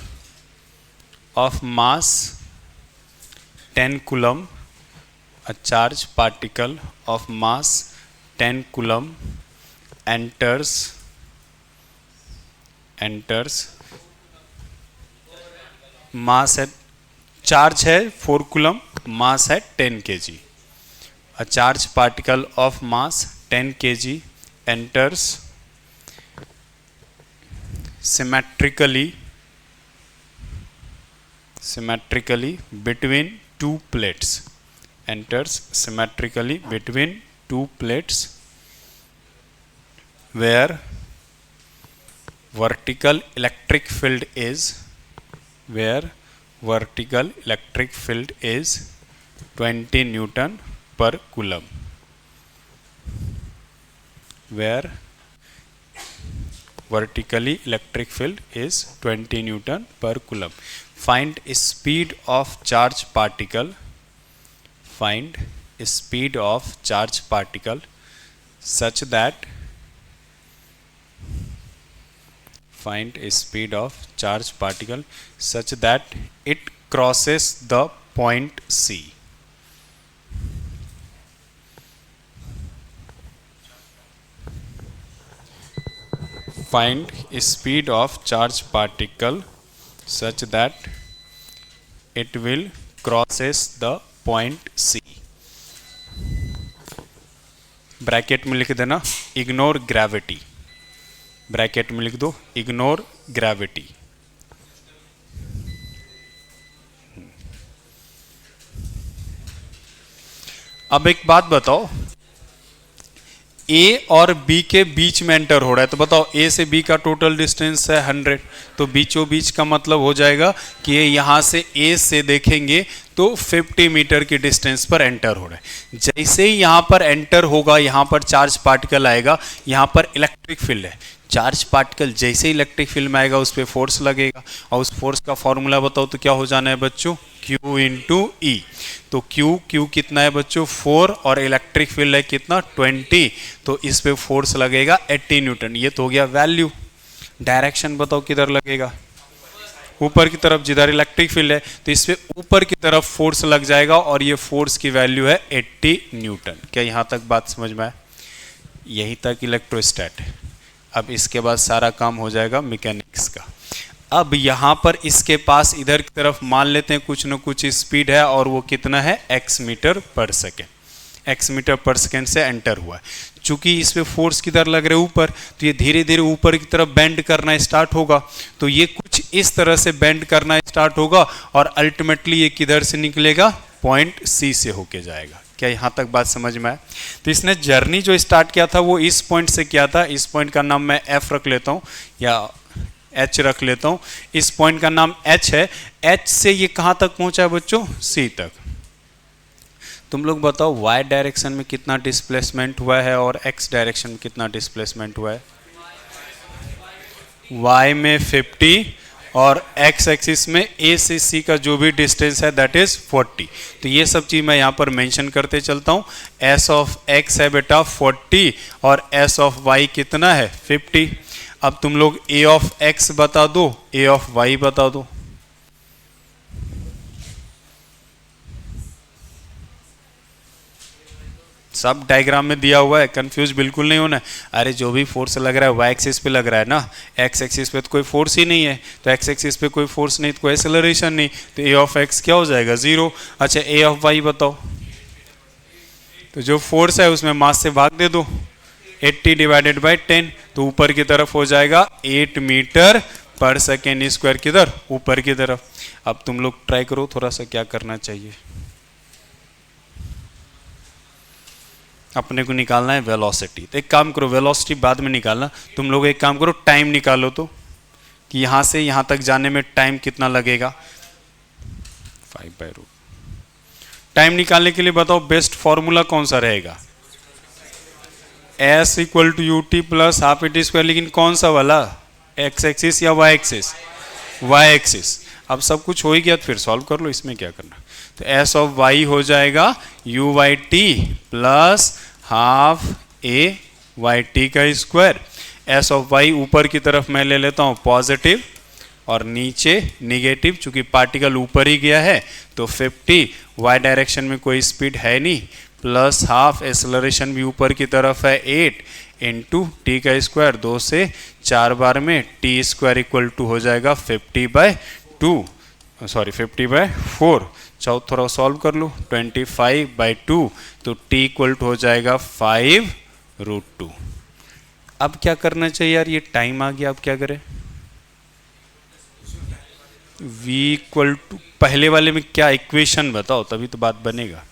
[SPEAKER 1] of mass 10 coulomb, a charge particle of mass 10 coulomb enters मास है, चार्ज है 4 कूलम, मास है 10 kg। A charge particle of mass 10 kg enters symmetrically between two plates, enters symmetrically between two plates where vertical electric field is 20 Newton per coulomb, where vertically electric field is 20 Newton per coulomb. Find speed of charge particle. Find speed of charge particle such that it crosses the point C. Find speed of charge particle such that it will crosses the point C. Bracket में लिख देना ignore gravity. Bracket में लिख दो ignore gravity. अब एक बात बताओ, ए और बी के बीच में एंटर हो रहा है, तो बताओ ए से बी का टोटल डिस्टेंस है 100, तो बीचों बीच का मतलब हो जाएगा कि ये यहाँ से ए से देखेंगे तो 50 मीटर की डिस्टेंस पर एंटर हो रहा है। जैसे ही यहाँ पर एंटर होगा, यहाँ पर चार्ज पार्टिकल आएगा, यहाँ पर इलेक्ट्रिक फील्ड है, चार्ज पार्टिकल जैसे ही इलेक्ट्रिक फील्ड में आएगा उस पर फोर्स लगेगा, और उस फोर्स का फॉर्मूला बताओ तो क्या हो जाना है बच्चों? Q इंटू ई। तो Q कितना है बच्चों? 4, और इलेक्ट्रिक फील्ड है कितना? 20, तो इस पे फोर्स लगेगा 80 न्यूटन। ये तो हो गया वैल्यू। डायरेक्शन बताओ किधर लगेगा? ऊपर की तरफ, जिधर इलेक्ट्रिक फील्ड है, तो इस पे ऊपर की तरफ फोर्स लग जाएगा, और ये फोर्स की वैल्यू है 80 न्यूटन। क्या यहाँ तक बात समझ में आए? यहीं तक इलेक्ट्रोस्टैट है। अब इसके बाद सारा काम हो जाएगा मैकेनिक्स का। अब यहाँ पर इसके पास इधर की तरफ मान लेते हैं कुछ न कुछ स्पीड है, और वो कितना है? x metre per second. x metre per second से एंटर हुआ है। चूंकि इस पे फोर्स किधर लग रहे ऊपर, तो ये धीरे धीरे ऊपर की तरफ बेंड करना स्टार्ट होगा, तो ये कुछ इस तरह से बेंड करना स्टार्ट होगा, और अल्टीमेटली ये किधर से निकलेगा? पॉइंट C से होके जाएगा। क्या यहाँ तक बात समझ में आए? तो इसने जर्नी जो स्टार्ट किया था वो इस पॉइंट से किया था। इस पॉइंट का नाम मैं F रख लेता हूँ, या H रख लेता हूँ। इस पॉइंट का नाम H है। H से ये कहाँ तक पहुँचा है बच्चों? C तक। तुम लोग बताओ y डायरेक्शन में कितना डिस्प्लेसमेंट हुआ है और x डायरेक्शन में कितना डिस्प्लेसमेंट हुआ है? y में 50 और x एक्सिस में a से c का जो भी डिस्टेंस है दैट इज 40। तो ये सब चीज़ मैं यहाँ पर मेंशन करते चलता हूँ। s ऑफ x है बेटा 40 और s ऑफ y कितना है? 50। अब तुम लोग ए ऑफ एक्स बता दो, ए ऑफ वाई बता दो। सब डायग्राम में दिया हुआ है, कंफ्यूज बिल्कुल नहीं होना है। अरे जो भी फोर्स लग रहा है वाई एक्सिस पे लग रहा है ना, एक्स एक्सिस पे तो कोई फोर्स ही नहीं है, तो एक्स एक्सिस पे कोई फोर्स नहीं तो कोई एक्सेलरेशन नहीं, तो ए ऑफ एक्स क्या हो जाएगा, 0। अच्छा ए ऑफ वाई बताओ। तो जो फोर्स है उसमें मास से भाग दे दो, 80 डिवाइडेड बाई 10, तो ऊपर की तरफ हो जाएगा 8 मीटर पर सेकेंड स्क्वायर, किधर, ऊपर की तरफ। अब तुम लोग ट्राई करो थोड़ा सा क्या करना चाहिए। अपने को निकालना है वेलोसिटी, तो एक काम करो, वेलोसिटी बाद में निकालना, तुम लोग एक काम करो टाइम निकालो तो, कि यहां से यहां तक जाने में टाइम कितना लगेगा, 5/√। टाइम निकालने के लिए बताओ बेस्ट फॉर्मूला कौन सा रहेगा, S equal to u t plus half a t square, लेकिन कौन सा वाला, एक्स एक्सिस या वाई एक्सिस, वाई एक्सिस। अब सब कुछ हो ही गया तो फिर सॉल्व कर लो, इसमें क्या करना। तो एस ऑफ वाई हो जाएगा u y t plus half a y t का स्क्वायर। एस ऑफ वाई ऊपर की तरफ मैं ले लेता हूँ पॉजिटिव और नीचे निगेटिव, चूंकि पार्टिकल ऊपर ही गया है तो 50, वाई डायरेक्शन में कोई स्पीड है नहीं, प्लस हाफ एक्सेलरेशन भी ऊपर की तरफ है 8 इंटू टी का स्क्वायर, 2 से 4 बार में टी स्क्वायर इक्वल टू हो जाएगा 50/2, सॉरी 50/4। चाहो थोड़ा सॉल्व कर लो, 25/2, तो टी इक्वल टू हो जाएगा 5√2। अब क्या करना चाहिए यार, ये टाइम आ गया, अब क्या करें, v इक्वल टू, पहले वाले में क्या इक्वेशन बताओ तभी तो बात बनेगा।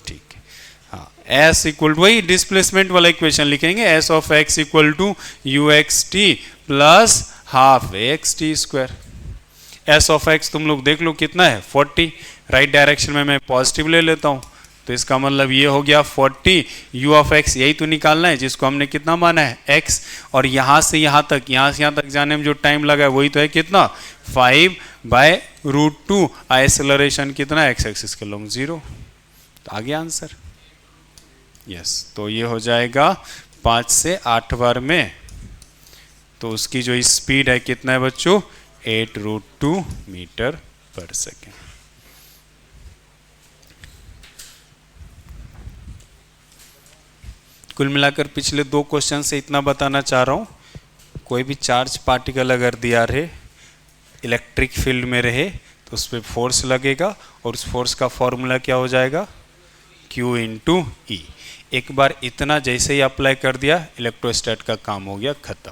[SPEAKER 1] ठीक है, हाँ, s इक्वल टू, वही डिस्प्लेसमेंट वाला इक्वेशन लिखेंगे, s of x equal to u x t plus half x t square. s of x तुम लोग देख लो कितना है 40, राइट डायरेक्शन में मैं पॉजिटिव ले लेता हूँ, तो इसका मतलब ये हो गया 40। u ऑफ x यही तो निकालना है जिसको हमने कितना माना है x, और यहाँ से यहाँ तक जाने में जो टाइम लगा है वही तो है कितना, 5/√2। एक्सेलरेशन कितना है, x एक्सिस के लॉन्ग 0, तो आ गया आंसर। यस, तो ये हो जाएगा 5 से 8 बार में, तो उसकी जो स्पीड है कितना है बच्चों, 8√2 मीटर पर सेकेंड। कुल मिलाकर पिछले 2 क्वेश्चन से इतना बताना चाह रहा हूँ, कोई भी चार्ज पार्टिकल अगर दिया रहे, इलेक्ट्रिक फील्ड में रहे, तो उस पर फोर्स लगेगा और उस फोर्स का फॉर्मूला क्या हो जाएगा, Q इंटू ई। एक बार इतना जैसे ही अप्लाई कर दिया, इलेक्ट्रोस्टैट का काम हो गया खत्म।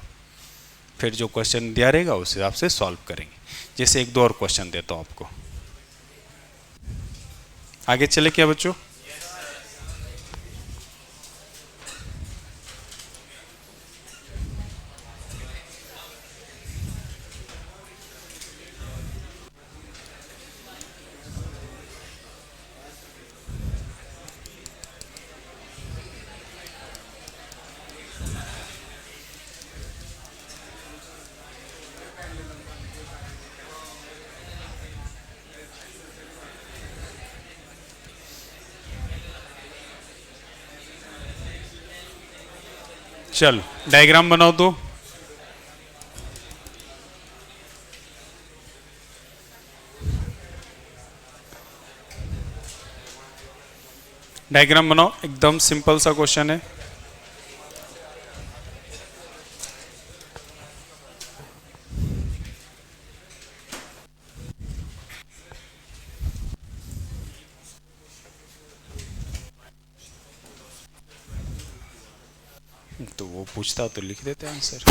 [SPEAKER 1] फिर जो क्वेश्चन दिया रहेगा उस हिसाब से सॉल्व करेंगे। जैसे 1-2 और क्वेश्चन देता हूँ आपको, आगे चले क्या बच्चों। चलो डायग्राम बनाओ तो। डायग्राम बनाओ, एकदम सिंपल सा क्वेश्चन है। तो वो पूछता तो लिख देते आंसर।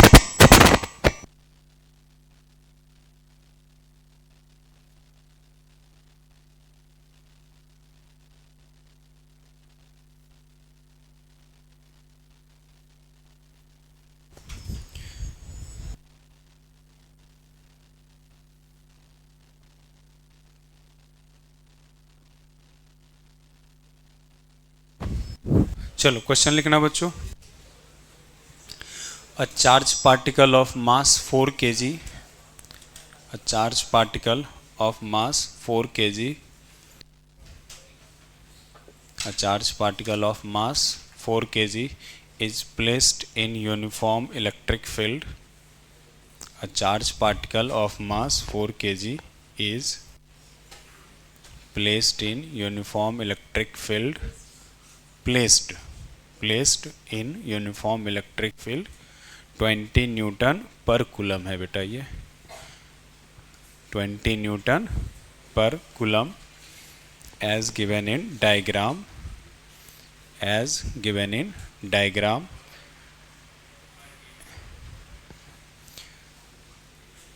[SPEAKER 1] चलो क्वेश्चन लिखना बच्चों। A charged particle of mass 4 kg, a charged particle of mass 4 kg, a charged particle of mass 4 kg is placed in uniform electric field. A charged particle of mass 4 kg is placed in uniform electric field. Placed in uniform electric field 20 Newton पर coulomb है बेटा, ये 20 Newton per coulomb as given in diagram.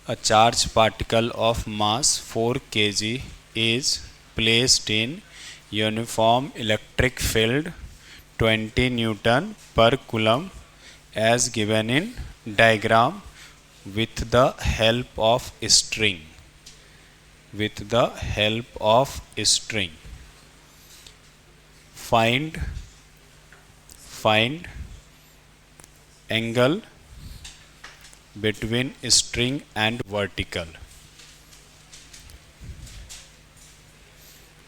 [SPEAKER 1] A charged particle of mass 4 kg is placed in uniform electric field 20 newton per coulomb as given in diagram with the help of string. Find angle between string and vertical.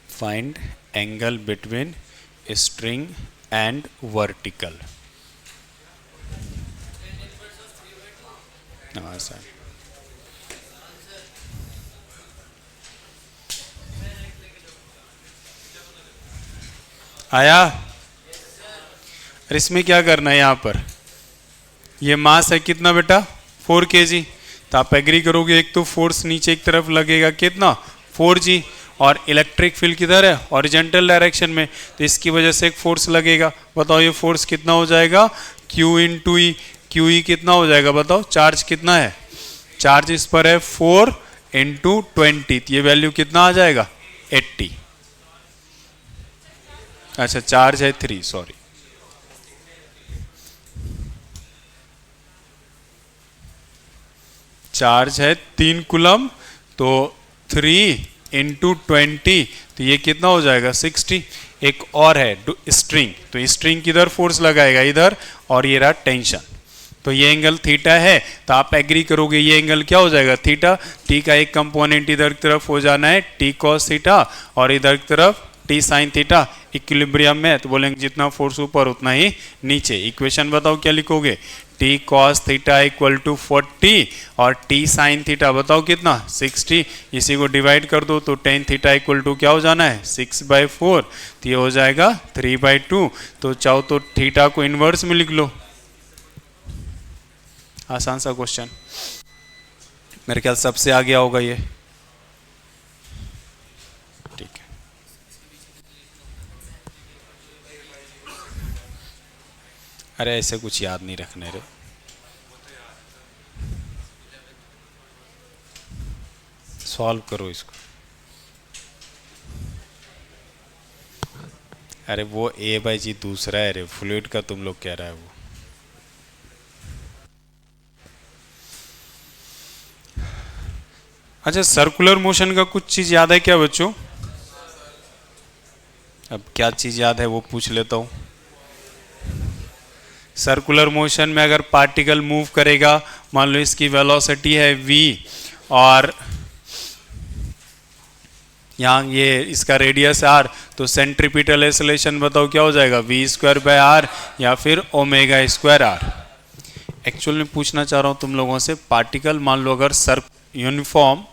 [SPEAKER 1] Find angle between string and vertical. हाँ sir, आया। और इसमें क्या करना है, यहाँ पर ये मास है कितना बेटा 4 kg, तो आप एग्री करोगे एक तो फोर्स नीचे एक तरफ लगेगा कितना 4g, और इलेक्ट्रिक फील्ड किधर है हॉरिजॉन्टल डायरेक्शन में, तो इसकी वजह से एक फोर्स लगेगा। बताओ ये फोर्स कितना हो जाएगा Q इंटू ई। क्यू ई कितना हो जाएगा बताओ, चार्ज कितना है, चार्ज इस पर है 4 इंटू 20, तो ये वैल्यू कितना आ जाएगा 80। अच्छा चार्ज है 3, सॉरी, चार्ज है 3 कूलम, तो 3 इंटू 20, तो ये कितना हो जाएगा 60। एक और है स्ट्रिंग, तो स्ट्रिंग किधर फोर्स लगाएगा इधर, और ये रहा टेंशन, तो ये एंगल थीटा है, तो आप एग्री करोगे ये एंगल क्या हो जाएगा थीटा। टी का एक कंपोनेंट इधर की तरफ हो जाना है टी कॉस थीटा, और इधर की तरफ टी साइन थीटा। इक्विलिब्रियम में तो बोलेंगे जितना फोर्स ऊपर उतना ही नीचे। इक्वेशन बताओ क्या लिखोगे, t cos theta equal to 40 और टी साइन थीटा बताओ कितना 60, इसी को डिवाइड कर दो तो टेन थीटा इक्वल टू क्या हो जाना है 6/4, तो ये हो जाएगा 3/2। तो चाहो तो थीटा को इनवर्स में लिख लो। आसान सा क्वेश्चन, मेरे ख्याल सबसे आ गया होगा ये, ठीक है। अरे ऐसे कुछ याद नहीं रखने रे, सॉल्व करो इसको। अरे वो A/G दूसरा है रे, फ्लूइड का तुम लोग कह रहा है वो। अच्छा सर्कुलर मोशन का कुछ चीज याद है क्या बच्चों, अब क्या चीज याद है वो पूछ लेता हूं। सर्कुलर मोशन में अगर पार्टिकल मूव करेगा, मान लो इसकी वेलोसिटी है v और यहाँ ये इसका रेडियस r, तो सेंट्रीपिटल एक्सेलरेशन बताओ क्या हो जाएगा v²/r या फिर ω²r। एक्चुअल में पूछना चाह रहा हूँ तुम लोगों से, पार्टिकल मान लो अगर यूनिफॉर्म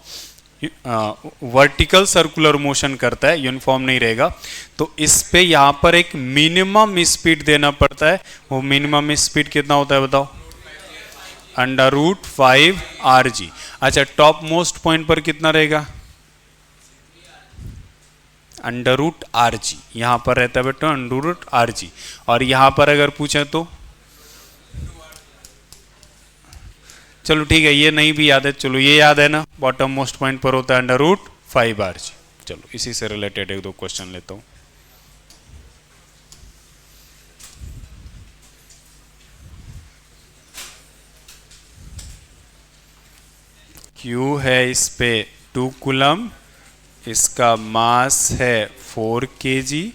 [SPEAKER 1] वर्टिकल सर्कुलर मोशन करता है, यूनिफॉर्म नहीं रहेगा, तो इस पे यहाँ पर एक मिनिमम स्पीड देना पड़ता है। वो मिनिमम स्पीड कितना होता है बताओ, √5rg। अच्छा टॉप मोस्ट पॉइंट पर कितना रहेगा, √rg, यहाँ पर रहता है बेटा √rg। और यहाँ पर अगर पूछे तो चलो ठीक है ये नहीं भी याद है, चलो ये याद है ना, बॉटम मोस्ट पॉइंट पर होता है √5rg। चलो इसी से रिलेटेड एक दो क्वेश्चन लेता हूं। Q है इस पे 2 कूलम, इसका मास है 4 kg,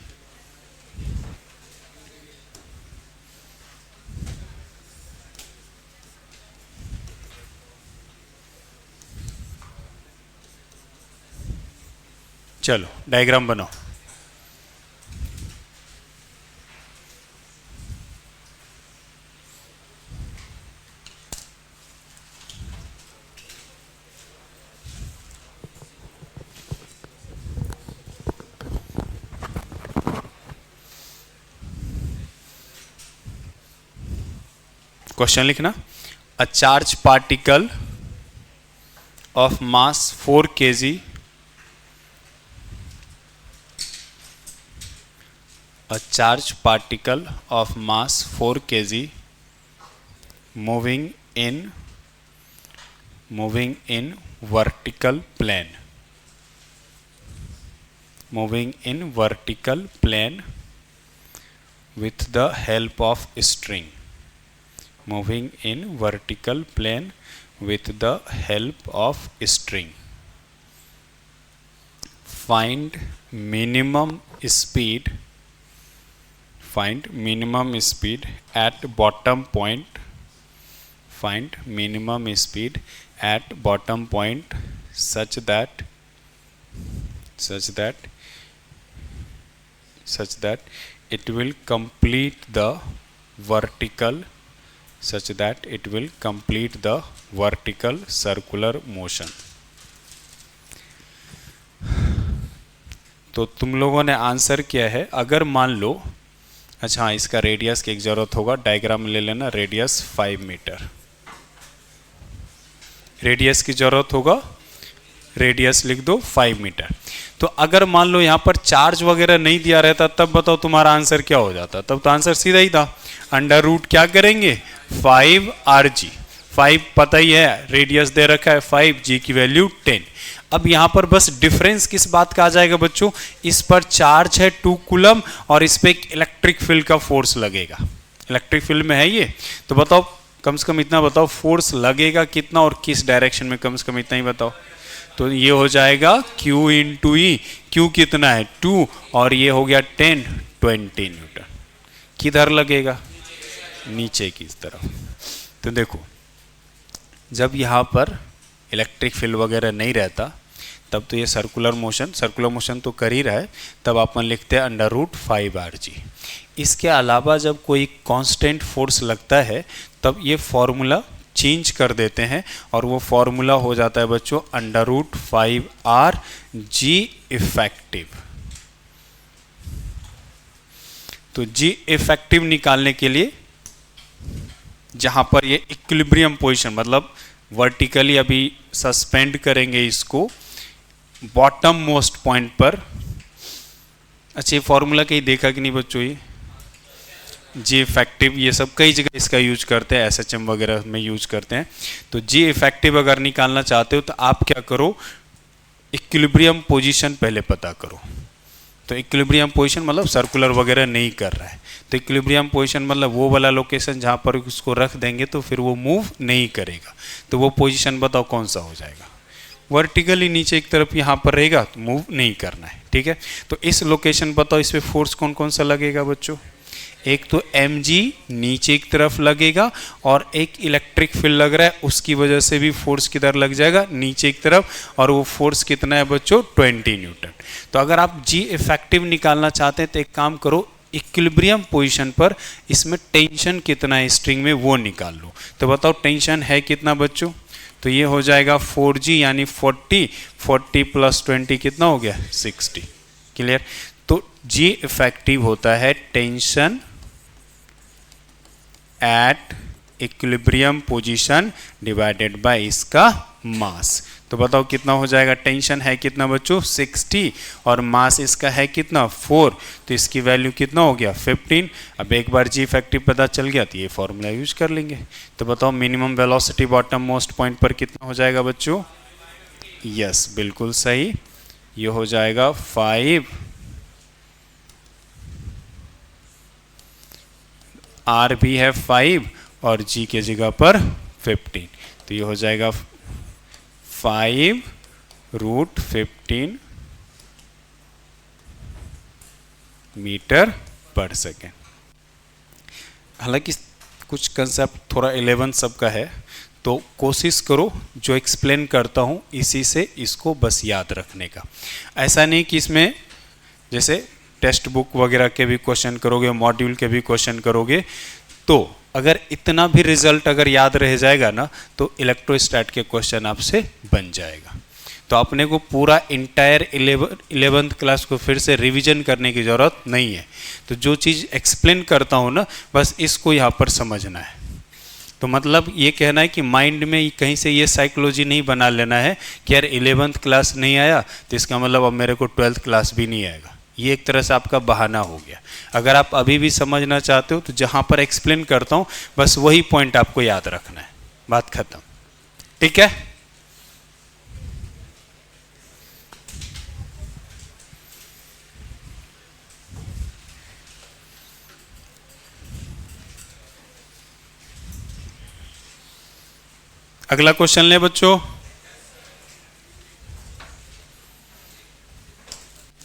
[SPEAKER 1] चलो डायग्राम बनाओ। क्वेश्चन लिखना, a charge particle of mass 4 kg a charged particle of mass 4 kg moving in vertical plane with the help of string moving in vertical plane with the help of string. Find minimum speed at bottom point. Find minimum speed at bottom point such that it will complete the vertical circular motion. तो तुम लोगों ने answer किया है, अगर मान लो, अच्छा हाँ, इसका रेडियस की एक जरूरत होगा, डायग्राम ले लेना, रेडियस 5 मीटर रेडियस की जरूरत होगा, रेडियस लिख दो 5 मीटर। तो अगर मान लो यहाँ पर चार्ज वगैरह नहीं दिया रहता, तब बताओ तुम्हारा आंसर क्या हो जाता? तब तो आंसर सीधा ही था, अंडर रूट क्या करेंगे 5rg, 5 पता ही है, रेडियस दे रखा है 5, g की वैल्यू 10। अब यहाँ पर बस डिफरेंस किस बात का आ जाएगा बच्चों, इस पर चार्ज है 2 कूलम और इस पे एक इलेक्ट्रिक फील्ड का फोर्स लगेगा, इलेक्ट्रिक फील्ड में है ये, तो बताओ कम से कम इतना बताओ फोर्स लगेगा कितना और किस डायरेक्शन में, कम से कम इतना ही बताओ। तो ये हो जाएगा Q इंटू ई, Q कितना है 2 और ये हो गया 10, 20 न्यूटन। किधर लगेगा? नीचे की तरफ। तो देखो जब यहाँ पर इलेक्ट्रिक फील्ड वगैरह नहीं रहता तब तो ये सर्कुलर मोशन तो कर ही रहा है, तब अपन लिखते हैं अंडर रूट 5rg। इसके अलावा जब कोई कांस्टेंट फोर्स लगता है तब ये फॉर्मूला चेंज कर देते हैं और वो फॉर्मूला हो जाता है बच्चों अंडर रूट 5rg इफेक्टिव। तो g इफेक्टिव निकालने के लिए जहां पर ये इक्विलिब्रियम पोजीशन, मतलब वर्टिकली अभी सस्पेंड करेंगे इसको बॉटम मोस्ट पॉइंट पर। अच्छा, ये फॉर्मूला कहीं देखा कि नहीं बच्चों? ये जी इफेक्टिव, ये सब कई जगह इसका यूज करते हैं, SHM वगैरह में यूज करते हैं। तो जी इफेक्टिव अगर निकालना चाहते हो तो आप क्या करो, इक्विलिब्रियम पोजीशन पहले पता करो। तो इक्विलिब्रियम पोजीशन मतलब सर्कुलर वगैरह नहीं कर रहा है, तो इक्विलिब्रियम पोजीशन मतलब वो वाला लोकेशन जहाँ पर उसको रख देंगे तो फिर वो मूव नहीं करेगा। तो वो पोजीशन बताओ कौन सा हो जाएगा? वर्टिकली नीचे एक तरफ यहाँ पर रहेगा, तो मूव नहीं करना है, ठीक है। तो इस लोकेशन बताओ, इस पर फोर्स कौन कौन सा लगेगा बच्चों? एक तो mg नीचे की तरफ लगेगा और एक इलेक्ट्रिक फील्ड लग रहा है, उसकी वजह से भी फोर्स किधर लग जाएगा? नीचे की तरफ, और वो फोर्स कितना है बच्चों? 20 न्यूटन। तो अगर आप g इफेक्टिव निकालना चाहते हैं तो एक काम करो, इक्विलिब्रियम पोजीशन पर इसमें टेंशन कितना है स्ट्रिंग में वो निकाल लो। तो बताओ टेंशन है कितना बच्चों? तो ये हो जाएगा 4g यानी 40, 40 + 20 कितना हो गया? 60। क्लियर? तो g इफेक्टिव होता है tension at equilibrium position divided by इसका मास। तो बताओ कितना हो जाएगा? टेंशन है कितना बच्चों? 60 और मास इसका है कितना? 4, तो इसकी वैल्यू कितना हो गया? 15। अब एक बार जी इफेक्टिव पता चल गया तो ये फॉर्मूला यूज कर लेंगे। तो बताओ minimum velocity bottom most point पर कितना हो जाएगा बच्चों? यस, बिल्कुल सही, ये हो जाएगा 5 R भी है 5 और G के जगह पर 15, तो ये हो जाएगा 5√15 मीटर पर सेकेंड। हालांकि कुछ कंसेप्ट थोड़ा 11 सबका है, तो कोशिश करो जो एक्सप्लेन करता हूँ इसी से इसको बस याद रखने का। ऐसा नहीं कि इसमें जैसे टेक्स्ट बुक वगैरह के भी क्वेश्चन करोगे, मॉड्यूल के भी क्वेश्चन करोगे, तो अगर इतना भी रिजल्ट अगर याद रह जाएगा ना तो इलेक्ट्रोस्टैट के क्वेश्चन आपसे बन जाएगा। तो अपने को पूरा इंटायर 11th क्लास को फिर से रिवीजन करने की ज़रूरत नहीं है। तो जो चीज़ एक्सप्लेन करता हूँ ना, बस इसको यहाँ पर समझना है। तो मतलब ये कहना है कि माइंड में कहीं से ये साइकोलॉजी नहीं बना लेना है कि यार 11th क्लास नहीं आया तो इसका मतलब अब मेरे को 12th क्लास भी नहीं आएगा। ये एक तरह से आपका बहाना हो गया। अगर आप अभी भी समझना चाहते हो तो जहाँ पर एक्सप्लेन करता हूँ बस वही पॉइंट आपको याद रखना है, बात खत्म। ठीक है, अगला क्वेश्चन ले बच्चों।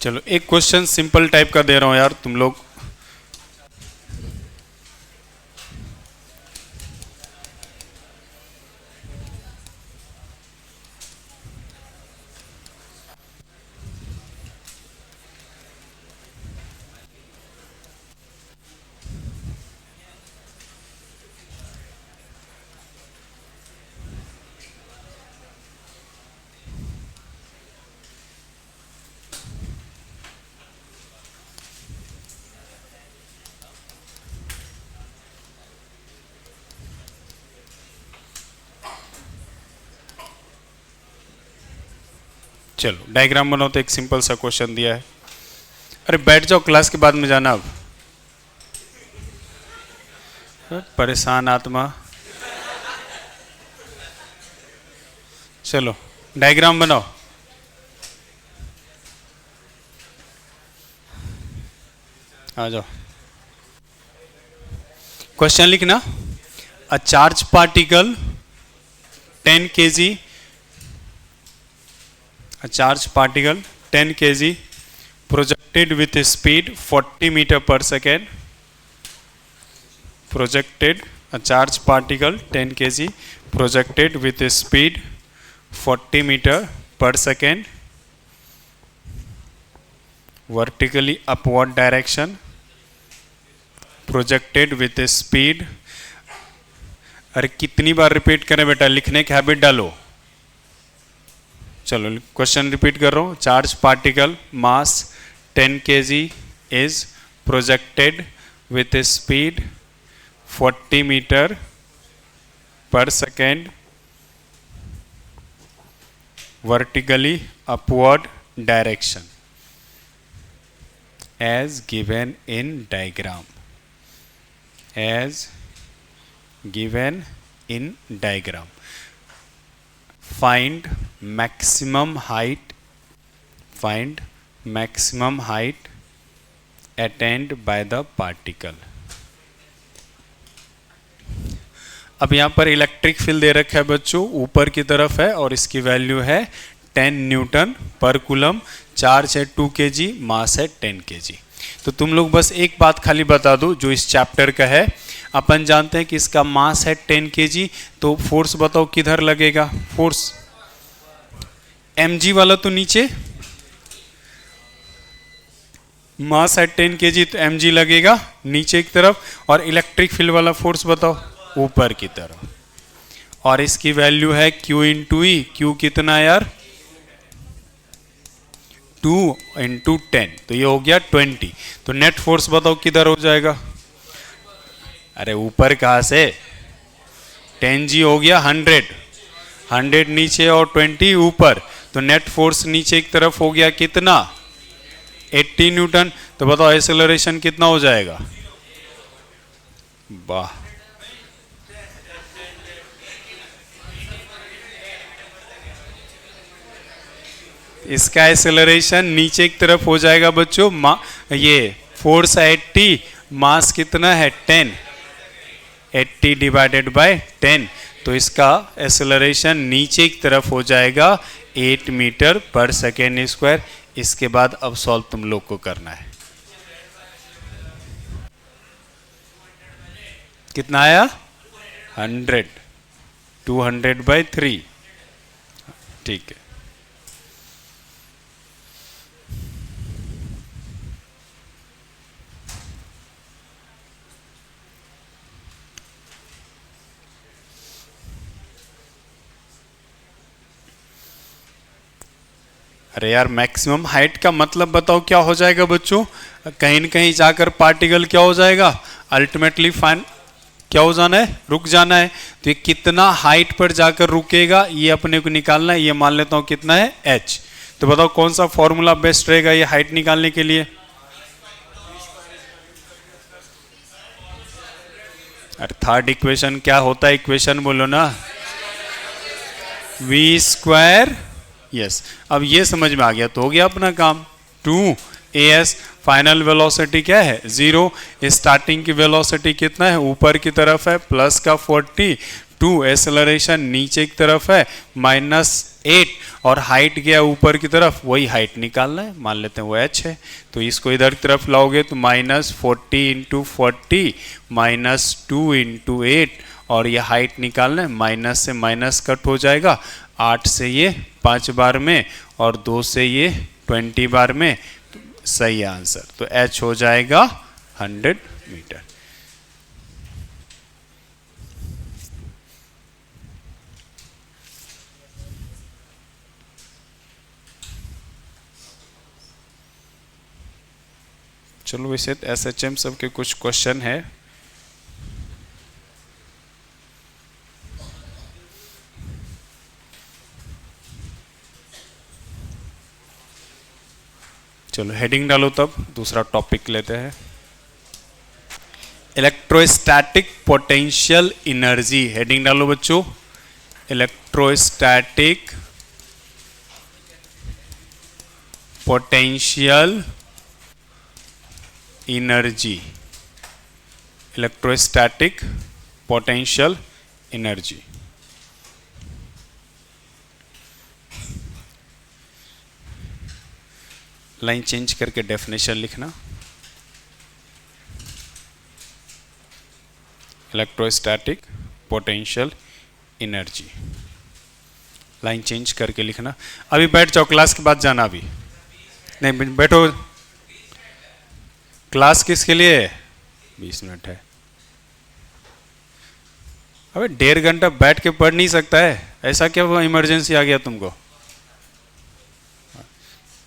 [SPEAKER 1] चलो एक क्वेश्चन सिंपल टाइप का दे रहा हूं यार, तुम लोग चलो डायग्राम बनाओ। तो एक सिंपल सा क्वेश्चन दिया है। अरे बैठ जाओ, क्लास के बाद में जाना। अब परेशान आत्मा। चलो डायग्राम बनाओ। आ जाओ, क्वेश्चन लिखना। A charge particle 10 kg, a charge particle 10 kg projected with a speed 40 meter per second, projected a charge particle 10 kg projected with a speed 40 meter per second vertically upward direction, projected with a speed। अरे कितनी बार repeat करें बेटा, लिखने की habit डालो। चलो question repeat कर रहा हूँ। Charge particle mass 10 kg is projected with a speed 40 metre per second vertically upward direction as given in diagram, as given in diagram. find maximum height, find maximum height attained by the particle। अब यहाँ पर electric field दे रखा है बच्चों, ऊपर की तरफ है और इसकी वैल्यू है 10 न्यूटन पर कूलम। चार्ज है 2 kg, मास है 10 kg। तो तुम लोग बस एक बात खाली बता दो जो इस चैप्टर का है। अपन जानते हैं कि इसका मास है 10 kg, तो फोर्स बताओ किधर लगेगा। फोर्स mg वाला तो नीचे, मास है 10 kg तो mg लगेगा नीचे की तरफ, और इलेक्ट्रिक फील्ड वाला फोर्स बताओ ऊपर की तरफ। और इसकी वैल्यू है Q इंटू ई। Q कितना यार, 2 इंटू 10, तो ये हो गया 20। तो नेट फोर्स बताओ किधर हो जाएगा। अरे ऊपर कहाँ से, 10g हो गया 100, 100 नीचे और 20 ऊपर, तो नेट फोर्स नीचे की तरफ हो गया कितना, 80 न्यूटन। तो बताओ एक्सेलरेशन कितना हो जाएगा। वाह, इसका एक्सेलरेशन नीचे की तरफ हो जाएगा बच्चों। ये फोर्स 80, मास कितना है 10, 80 डिवाइडेड बाय 10, तो इसका एक्सेलरेशन नीचे की तरफ हो जाएगा 8 मीटर पर सेकेंड स्क्वायर। इसके बाद अब सॉल्व तुम लोग को करना है। कितना आया 100, 200/3। ठीक है, अरे यार मैक्सिमम हाइट का मतलब बताओ क्या हो जाएगा बच्चों। कहीं न कहीं जाकर पार्टिकल क्या हो जाएगा, अल्टीमेटली फाइन क्या हो जाना है, रुक जाना है। तो ये कितना हाइट पर जाकर रुकेगा ये अपने को निकालना है। ये मान लेता हूं कितना है, h। तो बताओ कौन सा फॉर्मूला बेस्ट रहेगा ये हाइट निकालने के लिए। अरे थर्ड इक्वेशन क्या होता है, इक्वेशन बोलो ना, v स्क्वायर। यस, अब ये समझ में आ गया तो हो गया अपना काम। 2as फाइनल वेलोसिटी क्या है, 0। स्टार्टिंग की वेलोसिटी कितना है, ऊपर की तरफ है प्लस का 40। 2 एक्सेलरेशन नीचे की तरफ है -8 और हाइट गया ऊपर की तरफ, वही हाइट निकालना है। मान लेते हैं वो h है, तो इसको इधर की तरफ लाओगे तो -40 इंटू 40 -2 इंटू 8 और ये हाइट निकालना है। माइनस से माइनस कट हो जाएगा, 8 से ये 5 बार में और 2 से ये 20 बार में। तो सही है आंसर। तो h हो जाएगा 100 मीटर। चलो वैसे SHM सब के कुछ क्वेश्चन है। चलो हेडिंग डालो, तब दूसरा टॉपिक लेते हैं। Electrostatic potential energy. हेडिंग डालो बच्चों, electrostatic potential energy. Electrostatic potential energy. Line change करके डेफिनेशन लिखना। Electrostatic potential energy, line change करके लिखना। अभी बैठ जाओ, क्लास के बाद जाना। अभी नहीं बैठो, क्लास किसके लिए है, 20 मिनट है। अबे 1.5 घंटा बैठ के पढ़ नहीं सकता है, ऐसा क्या इमरजेंसी आ गया तुमको।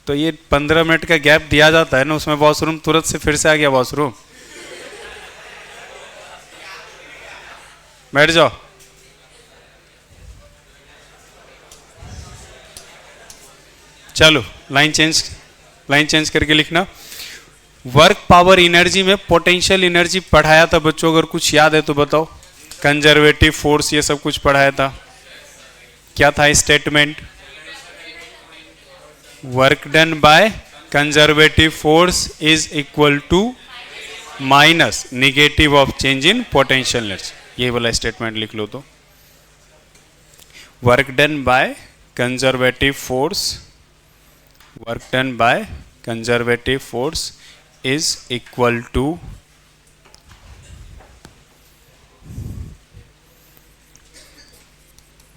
[SPEAKER 1] तो ये 15 मिनट का गैप दिया जाता है ना, उसमें वॉशरूम तुरंत से फिर से आ गया वॉशरूम। बैठ जाओ। चलो लाइन चेंज करके लिखना। वर्क पावर एनर्जी में पोटेंशियल एनर्जी पढ़ाया था बच्चों, अगर कुछ याद है तो बताओ। कंजर्वेटिव फोर्स ये सब कुछ पढ़ाया था। क्या था statement, work done by conservative force is equal to minus negative of change in potential energy. ये वाला स्टेटमेंट लिख लो। तो work done by conservative force, work done by conservative force is equal to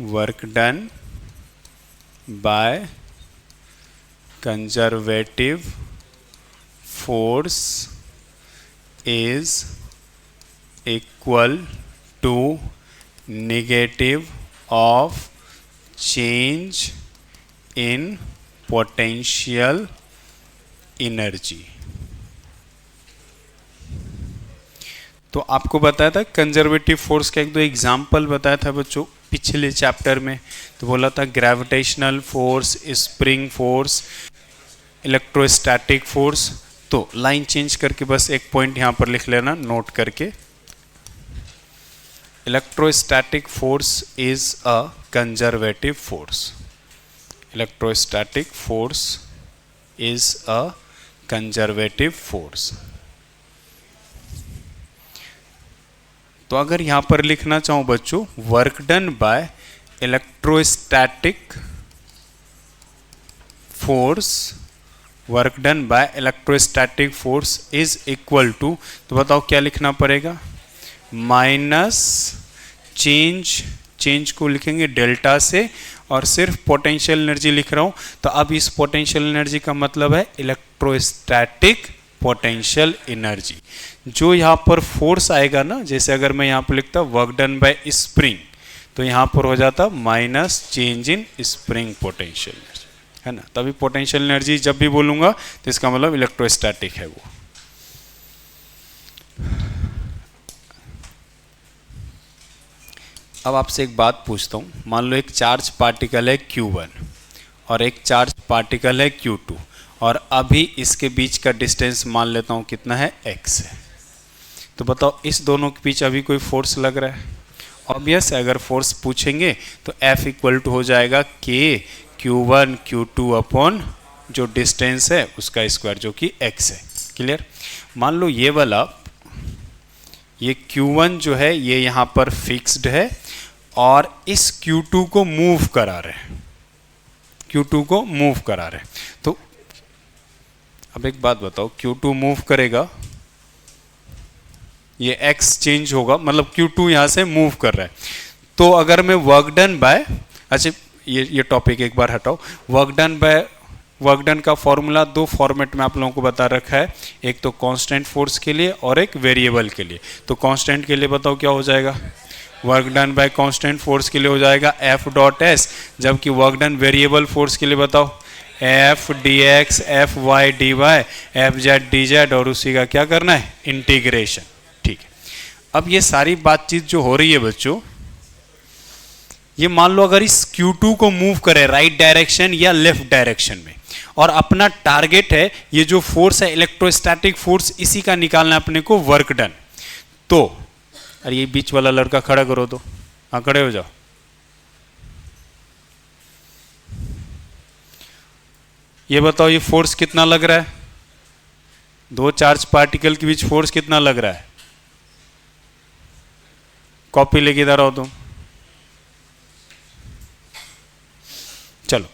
[SPEAKER 1] work done by conservative force is equal to negative of change in potential energy। तो आपको बताया था conservative force का एक दो एग्जाम्पल बताया था बच्चों पिछले चैप्टर में। तो बोला था gravitational force, spring force, electrostatic force. तो लाइन चेंज करके बस एक पॉइंट यहाँ पर लिख लेना नोट करके। Electrostatic force is a conservative force. Electrostatic force is a conservative force. तो अगर यहां पर लिखना चाहूं बच्चों, work done by electrostatic force, work done by electrostatic force is equal to, तो बताओ क्या लिखना पड़ेगा, माइनस चेंज को लिखेंगे डेल्टा से और सिर्फ पोटेंशियल एनर्जी लिख रहा हूं। तो अब इस पोटेंशियल एनर्जी का मतलब है इलेक्ट्रोस्टैटिक पोटेंशियल एनर्जी। जो यहाँ पर फोर्स आएगा ना, जैसे अगर मैं यहाँ पर लिखता वर्क डन बाय स्प्रिंग, तो यहाँ पर हो जाता minus change in spring potential energy, है ना। तभी पोटेंशियल एनर्जी जब भी बोलूंगा तो इसका मतलब इलेक्ट्रोस्टैटिक है वो। अब आपसे एक बात पूछता हूँ, मान लो एक चार्ज पार्टिकल है Q1 और एक चार्ज पार्टिकल है Q2 और अभी इसके बीच का डिस्टेंस मान लेता हूँ कितना है, x है। तो बताओ इस दोनों के बीच अभी कोई फोर्स लग रहा है? ऑब्वियस है, अगर फोर्स पूछेंगे तो F इक्वल टू हो जाएगा K Q1 Q2 अपॉन जो डिस्टेंस है उसका स्क्वायर जो कि x है। क्लियर? मान लो ये वाला, ये Q1 जो है ये यहाँ पर फिक्स्ड है और इस Q2 को मूव करा रहे हैं, Q2 को मूव करा रहे हैं। तो अब एक बात बताओ, Q2 मूव करेगा, ये x चेंज होगा, मतलब Q2 यहाँ से मूव कर रहा है। तो अगर मैं वर्क डन बाय, अच्छा ये टॉपिक एक बार हटाओ, वर्क डन का फॉर्मूला दो फॉर्मेट में आप लोगों को बता रखा है, एक तो कांस्टेंट फोर्स के लिए और एक वेरिएबल के लिए। तो कांस्टेंट के लिए बताओ क्या हो जाएगा, work done bye constant force के लिए हो जाएगा F डॉट S, जबकि वर्क डन वेरिएबल फोर्स के लिए बताओ F dx F y dy F z dz, और उसी का क्या करना है, इंटीग्रेशन। ठीक है, अब ये सारी बातचीत जो हो रही है बच्चों, ये मान लो अगर इस Q2 को मूव करे राइट डायरेक्शन या लेफ्ट डायरेक्शन में, और अपना टारगेट है ये जो फोर्स है इलेक्ट्रोस्टैटिक फोर्स, इसी का निकालना है अपने को वर्क डन। तो अरे ये बीच वाला लड़का खड़ा करो, तो हाँ खड़े हो जाओ। ये बताओ ये फोर्स कितना लग रहा है, दो चार्ज पार्टिकल के बीच फोर्स कितना लग रहा है? कॉपी लेके इधर आओ तुम। चलो,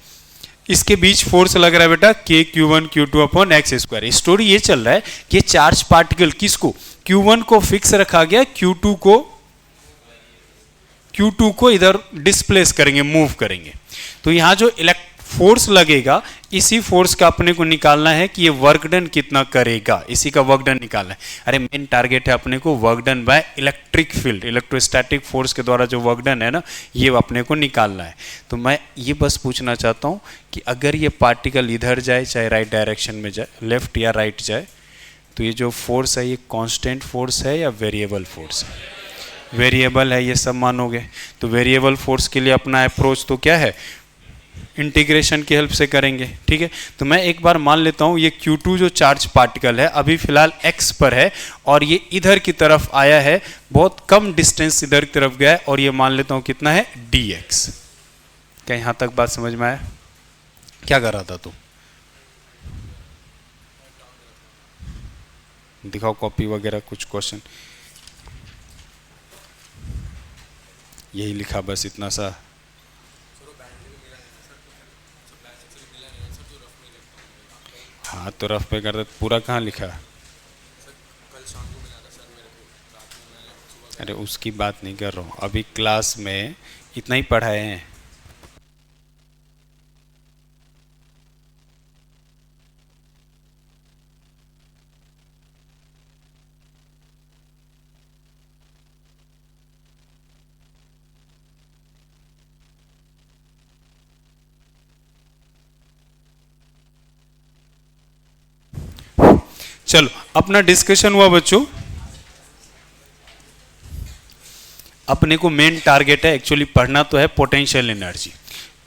[SPEAKER 1] इसके बीच फोर्स लग रहा है बेटा K Q1 Q2 upon x square. Story ये चल रहा है कि चार्ज पार्टिकल किसको, Q1 को फिक्स रखा गया, Q2 को इधर डिस्प्लेस करेंगे, मूव करेंगे। तो यहां जो फोर्स लगेगा, इसी फोर्स का अपने को निकालना है कि ये वर्क डन कितना करेगा, इसी का वर्क डन निकालना है। अरे मेन टारगेट है अपने को work done by electric field, electrostatic force के द्वारा जो वर्क डन है ना, ये अपने को निकालना है। तो मैं ये बस पूछना चाहता हूँ कि अगर ये पार्टिकल इधर जाए, चाहे राइट डायरेक्शन में जाए, लेफ्ट या राइट जाए, तो ये जो फोर्स है ये कांस्टेंट फोर्स है या वेरिएबल फोर्स है? वेरिएबल है, ये सब मानोगे। तो वेरिएबल फोर्स के लिए अपना अप्रोच तो क्या है, इंटीग्रेशन की हेल्प से करेंगे। ठीक है, तो मैं एक बार मान लेता हूं ये Q2 जो चार्ज पार्टिकल है अभी फिलहाल x पर है और ये इधर की तरफ आया है, बहुत कम डिस्टेंस इधर की तरफ गया है, और ये मान लेता हूं कितना है, dx। क्या यहां तक बात समझ में आया? क्या कर रहा था तू? दिखाओ कॉपी वगैरह, कुछ क्वेश्चन। यही लिखा बस इतना सा। हाँ तो रफ पे करते, पूरा कहाँ लिखा? अरे उसकी बात नहीं कर रहा हूँ, अभी क्लास में इतना ही पढ़ाए हैं। चलो अपना डिस्कशन हुआ बच्चों, अपने को मेन टारगेट है एक्चुअली पढ़ना तो है पोटेंशियल एनर्जी।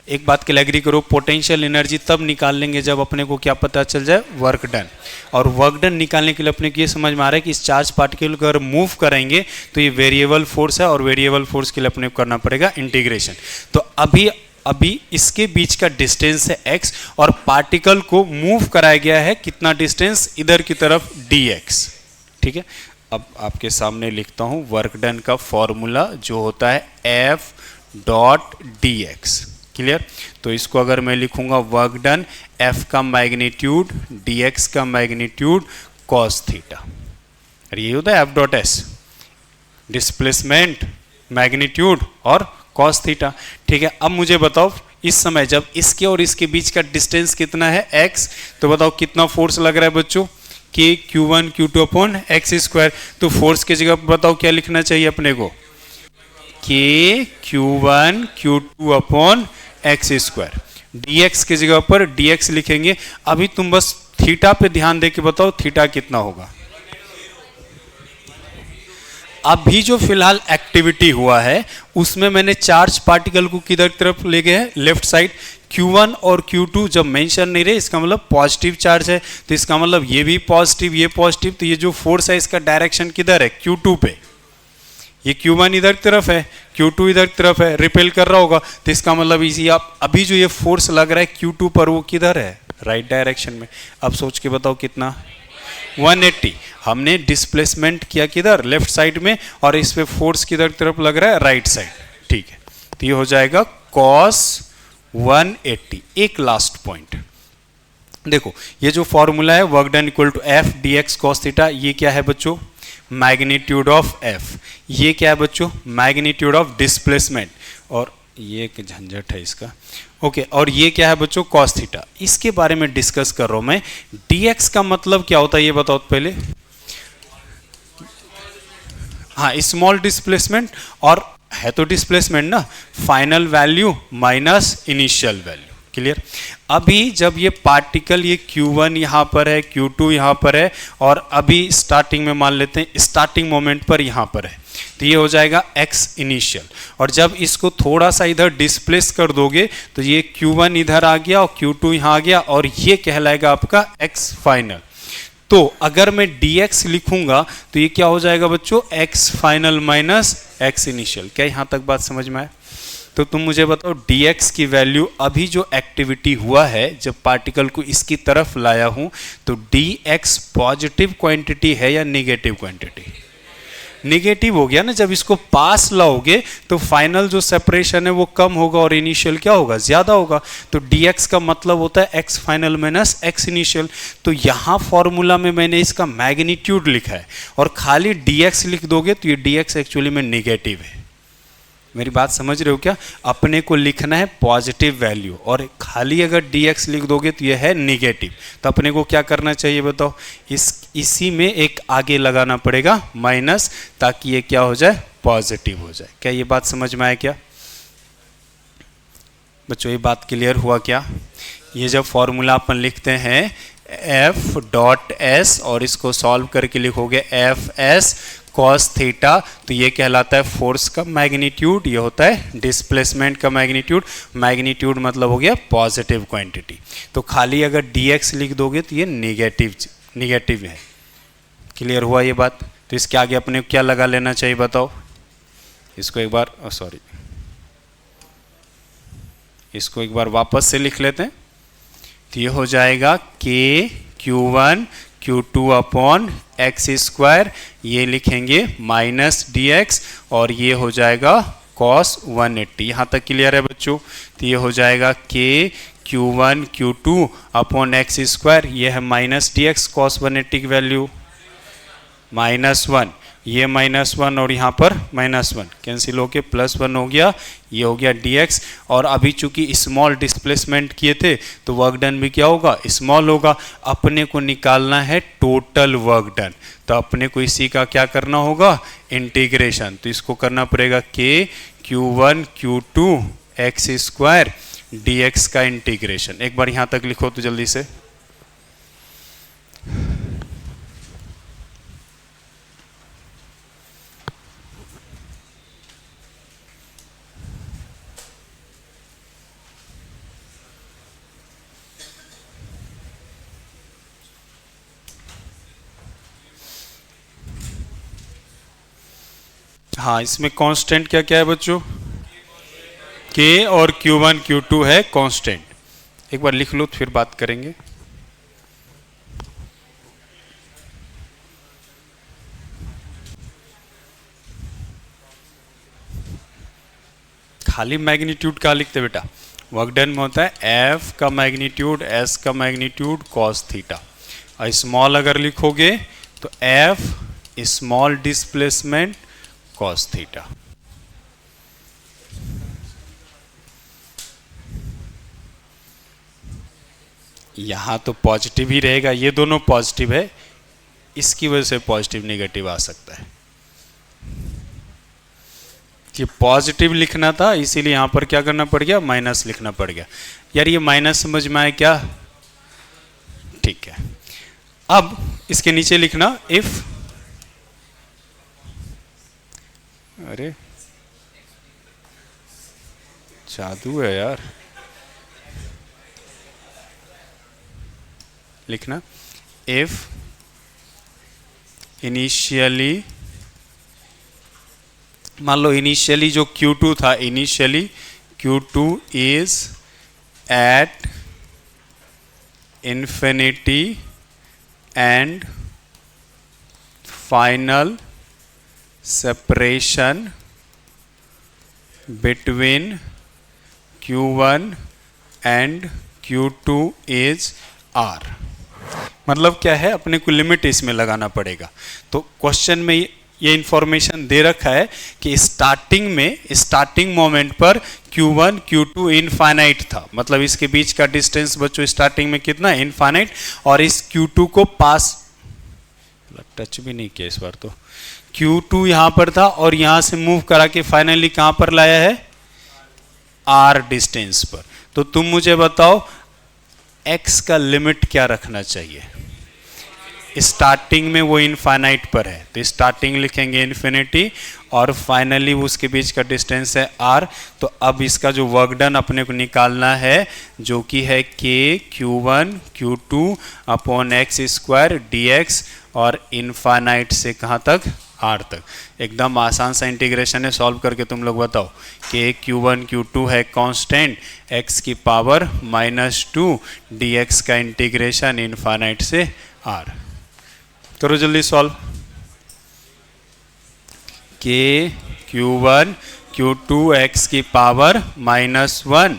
[SPEAKER 1] एक बात के लिए एग्री करो, पोटेंशियल एनर्जी तब निकाल लेंगे जब अपने को क्या पता चल जाए, वर्क डन। और वर्क डन निकालने के लिए अपने को ये समझ में आ रहा है कि इस चार्ज पार्टिकल को अगर मूव करेंगे तो ये वेरिएबल फोर्स है, और वेरिएबल फोर्स के लिए अपने को करना पड़ेगा इंटीग्रेशन। तो अभी इसके बीच का डिस्टेंस है x, और पार्टिकल को मूव कराया गया है कितना डिस्टेंस, इधर की तरफ dx। ठीक है, अब आपके सामने लिखता हूं वर्क डन का फॉर्मूला जो होता है F डॉट dx। क्लियर? तो इसको अगर मैं लिखूंगा वर्क डन, F का मैग्नीट्यूड dx का मैग्नीट्यूड cos थीटा, और ये होता है F dot S, displacement, magnitude और cos थीटा। ठीक है, अब मुझे बताओ इस समय जब इसके और इसके बीच का डिस्टेंस कितना है, x, तो बताओ कितना फोर्स लग रहा है बच्चों, K Q1 Q2 upon x square. तो फोर्स की जगह बताओ क्या लिखना चाहिए अपने को, K Q1 Q2 upon x square. dx की जगह पर dx लिखेंगे। अभी तुम बस थीटा पे ध्यान दे के बताओ थीटा कितना होगा। अभी जो फिलहाल एक्टिविटी हुआ है उसमें मैंने चार्ज पार्टिकल को किधर तरफ ले गए हैं, लेफ्ट साइड। Q1 और Q2 जब मेंशन नहीं रहे इसका मतलब पॉजिटिव चार्ज है, तो इसका मतलब ये भी पॉजिटिव ये पॉजिटिव, तो ये जो फोर्स है इसका डायरेक्शन किधर है, Q2 पे। ये Q1 इधर तरफ है, Q2 इधर तरफ है, रिपेल कर रहा होगा, तो इसका मतलब इसी आप अभी जो ये फोर्स लग रहा है Q2 पर वो किधर है, राइट डायरेक्शन में। अब सोच के बताओ कितना, 180। हमने डिस्प्लेसमेंट किया किधर, लेफ्ट साइड में, और इस पे फोर्स किधर तरफ लग रहा है, राइट साइड। ठीक है, तो ये हो जाएगा cos 180। एक लास्ट पॉइंट देखो, ये जो फॉर्मूला है work done equal to f d x cos theta, ये क्या है बच्चों, मैग्नीट्यूड ऑफ एफ। ये क्या है बच्चों, मैग्नीट्यूड ऑफ डिस्प्लेसमेंट, और ये एक झंझट है इसका। ओके, और ये क्या है बच्चों, कॉस थीटा। इसके बारे में डिस्कस कर रहा हूं मैं। dx का मतलब क्या होता है ये बताओ तो पहले। हाँ, स्मॉल डिस्प्लेसमेंट, और है तो डिस्प्लेसमेंट ना, final value minus initial value. Clear. अभी जब ये पार्टिकल, ये Q1 यहाँ पर है, Q2 यहाँ पर है, और अभी स्टार्टिंग में मान लेते हैं स्टार्टिंग मोमेंट पर यहाँ पर है, तो ये हो जाएगा x इनिशियल। और जब इसको थोड़ा सा इधर डिस्प्लेस कर दोगे तो ये Q1 इधर आ गया और Q2 यहाँ आ गया, और ये कहलाएगा आपका x फाइनल। तो अगर मैं dx लिखूंगा तो ये क्या हो जाएगा बच्चों, x final minus x initial. क्या यहाँ तक बात समझ में आए? तो तुम मुझे बताओ dx की वैल्यू, अभी जो एक्टिविटी हुआ है जब पार्टिकल को इसकी तरफ लाया हूं, तो dx पॉजिटिव क्वांटिटी है या नेगेटिव क्वांटिटी? नेगेटिव हो गया ना। जब इसको पास लाओगे तो फाइनल जो सेपरेशन है वो कम होगा और इनिशियल क्या होगा, ज्यादा होगा। तो dx का मतलब होता है x final minus x initial. तो यहाँ फॉर्मूला में मैंने इसका मैग्नीट्यूड लिखा है, और खाली dx लिख दोगे तो ये dx एक्चुअली में नेगेटिव है। मेरी बात समझ रहे हो क्या? अपने को लिखना है पॉजिटिव वैल्यू, और खाली अगर dx लिख दोगे तो ये है नेगेटिव। तो अपने को क्या करना चाहिए बताओ, इसी में एक आगे लगाना पड़ेगा माइनस, ताकि ये क्या हो जाए, पॉजिटिव हो जाए। क्या ये बात समझ में आया क्या बच्चों? ये बात क्लियर हुआ क्या? ये जब फॉर्मूला अपन लिखते हैं एफ डॉट एस, और इसको सॉल्व करके लिखोगे एफ एस कॉस थीटा, तो ये कहलाता है फोर्स का मैग्नीट्यूड, ये होता है डिस्प्लेसमेंट का मैग्नीट्यूड। मैग्नीट्यूड मतलब हो गया पॉजिटिव क्वांटिटी। तो खाली अगर dx लिख दोगे तो ये नेगेटिव है। क्लियर हुआ ये बात? तो इसके आगे अपने क्या लगा लेना चाहिए बताओ? इसको एक बार इसको एक बार वापस से लिख लेते हैं। तो ये हो जाएगा k Q1 Q2 upon x square, ये लिखेंगे माइनस dx, और ये हो जाएगा cos 180। यहाँ तक क्लियर है बच्चों? तो ये हो जाएगा k Q1 Q2 upon x square, ये है माइनस dx, cos 180 की वैल्यू -1, ये -1 और यहाँ पर -1 कैंसिल होके +1 हो गया, ये हो गया dx। और अभी चूंकि स्मॉल डिस्प्लेसमेंट किए थे तो वर्क डन भी क्या होगा, स्मॉल होगा। अपने को निकालना है टोटल वर्क डन, तो अपने को इसी का क्या करना होगा, इंटीग्रेशन। तो इसको करना पड़ेगा k Q1 Q2 x square dx का इंटीग्रेशन। एक बार यहाँ तक लिखो तो जल्दी से। हाँ, इसमें कांस्टेंट क्या क्या है बच्चों, k और Q1 Q2 है कांस्टेंट। एक बार लिख लो तो फिर बात करेंगे। खाली मैग्नीट्यूड का लिखते बेटा, वर्क डन में होता है f का मैग्नीट्यूड, s का मैग्नीट्यूड, cos थीटा। और स्मॉल अगर लिखोगे तो f small displacement cos theta. यहाँ तो पॉजिटिव ही रहेगा, ये दोनों पॉजिटिव है, इसकी वजह से पॉजिटिव नेगेटिव आ सकता है। ये पॉजिटिव लिखना था, इसीलिए यहाँ पर क्या करना पड़ गया, माइनस लिखना पड़ गया। यार ये माइनस समझ में आए क्या? ठीक है। अब इसके नीचे लिखना इफ अरे जादू है यार। लिखना इफ इनिशियली, मान लो इनिशियली जो Q2 था, initially Q2 is at infinity and final separation between Q1 and Q2 is R। मतलब क्या है, अपने को लिमिट इसमें लगाना पड़ेगा। तो क्वेश्चन में ये इंफॉर्मेशन दे रखा है कि स्टार्टिंग मोमेंट पर Q1 Q2 इनफाइनाइट था, मतलब इसके बीच का डिस्टेंस बच्चों स्टार्टिंग में कितना है, इनफाइनाइट। और इस Q2 को पास, टच भी नहीं किया इस बार तो, Q2 यहां पर था और यहां से मूव करा के फाइनली कहां पर लाया है, R डिस्टेंस पर। तो तुम मुझे बताओ x का लिमिट क्या रखना चाहिए। स्टार्टिंग में वो इनफाइनाइट पर है तो स्टार्टिंग लिखेंगे इन्फिनिटी और फाइनली उसके बीच का डिस्टेंस है r। तो अब इसका जो वर्क डन अपने को निकालना है जो कि है k Q1 Q2 upon x square dx और इनफाइनाइट से कहाँ तक, r तक। एकदम आसान सा इंटीग्रेशन है, सॉल्व करके तुम लोग बताओ। k Q1 Q2 है कांस्टेंट, x की पावर -2 dx का इंटीग्रेशन इनफाइनाइट से r। करो जल्दी solve. k Q1 Q2 x की पावर -1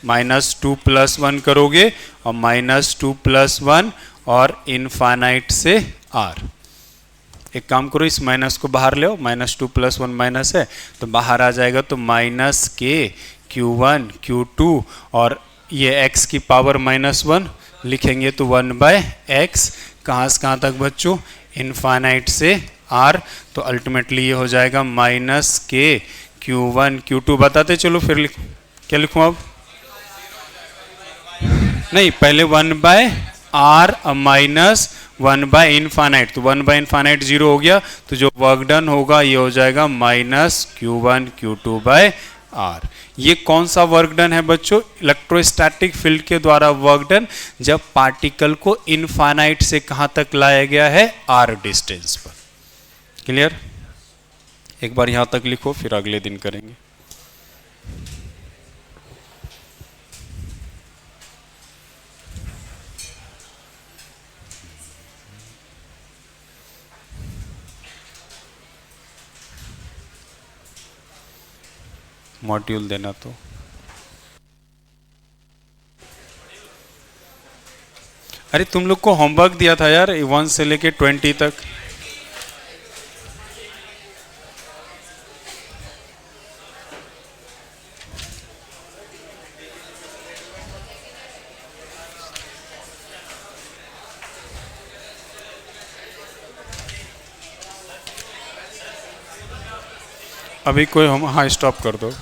[SPEAKER 1] -2 + 1 करोगे और -2 + 1 और इनफाइनाइट से r। एक काम करो, इस माइनस को बाहर ले आओ, -2 + 1 माइनस है तो बाहर आ जाएगा, तो -k Q1 Q2 और ये x की पावर -1 लिखेंगे तो 1/x, कहाँ से कहाँ तक बच्चों, इनफाइनाइट से r। तो अल्टीमेटली ये हो जाएगा -k Q1 Q2। बताते चलो फिर क्या लिखूँ अब, नहीं पहले 1/r -1/इनफाइनाइट, तो 1/इनफाइनाइट 0 हो गया, तो जो वर्क डन होगा ये हो जाएगा -Q1 Q2/r। ये कौन सा वर्क डन है बच्चों, इलेक्ट्रोस्टैटिक फील्ड के द्वारा वर्क डन, जब पार्टिकल को इनफाइनाइट से कहां तक लाया गया है, r डिस्टेंस पर। क्लियर, एक बार यहां तक लिखो फिर अगले दिन करेंगे। मॉड्यूल देना तो अरे तुम लोग को होमवर्क दिया था यार 1 से लेके 20 तक। अभी कोई हम, हाँ स्टॉप कर दो।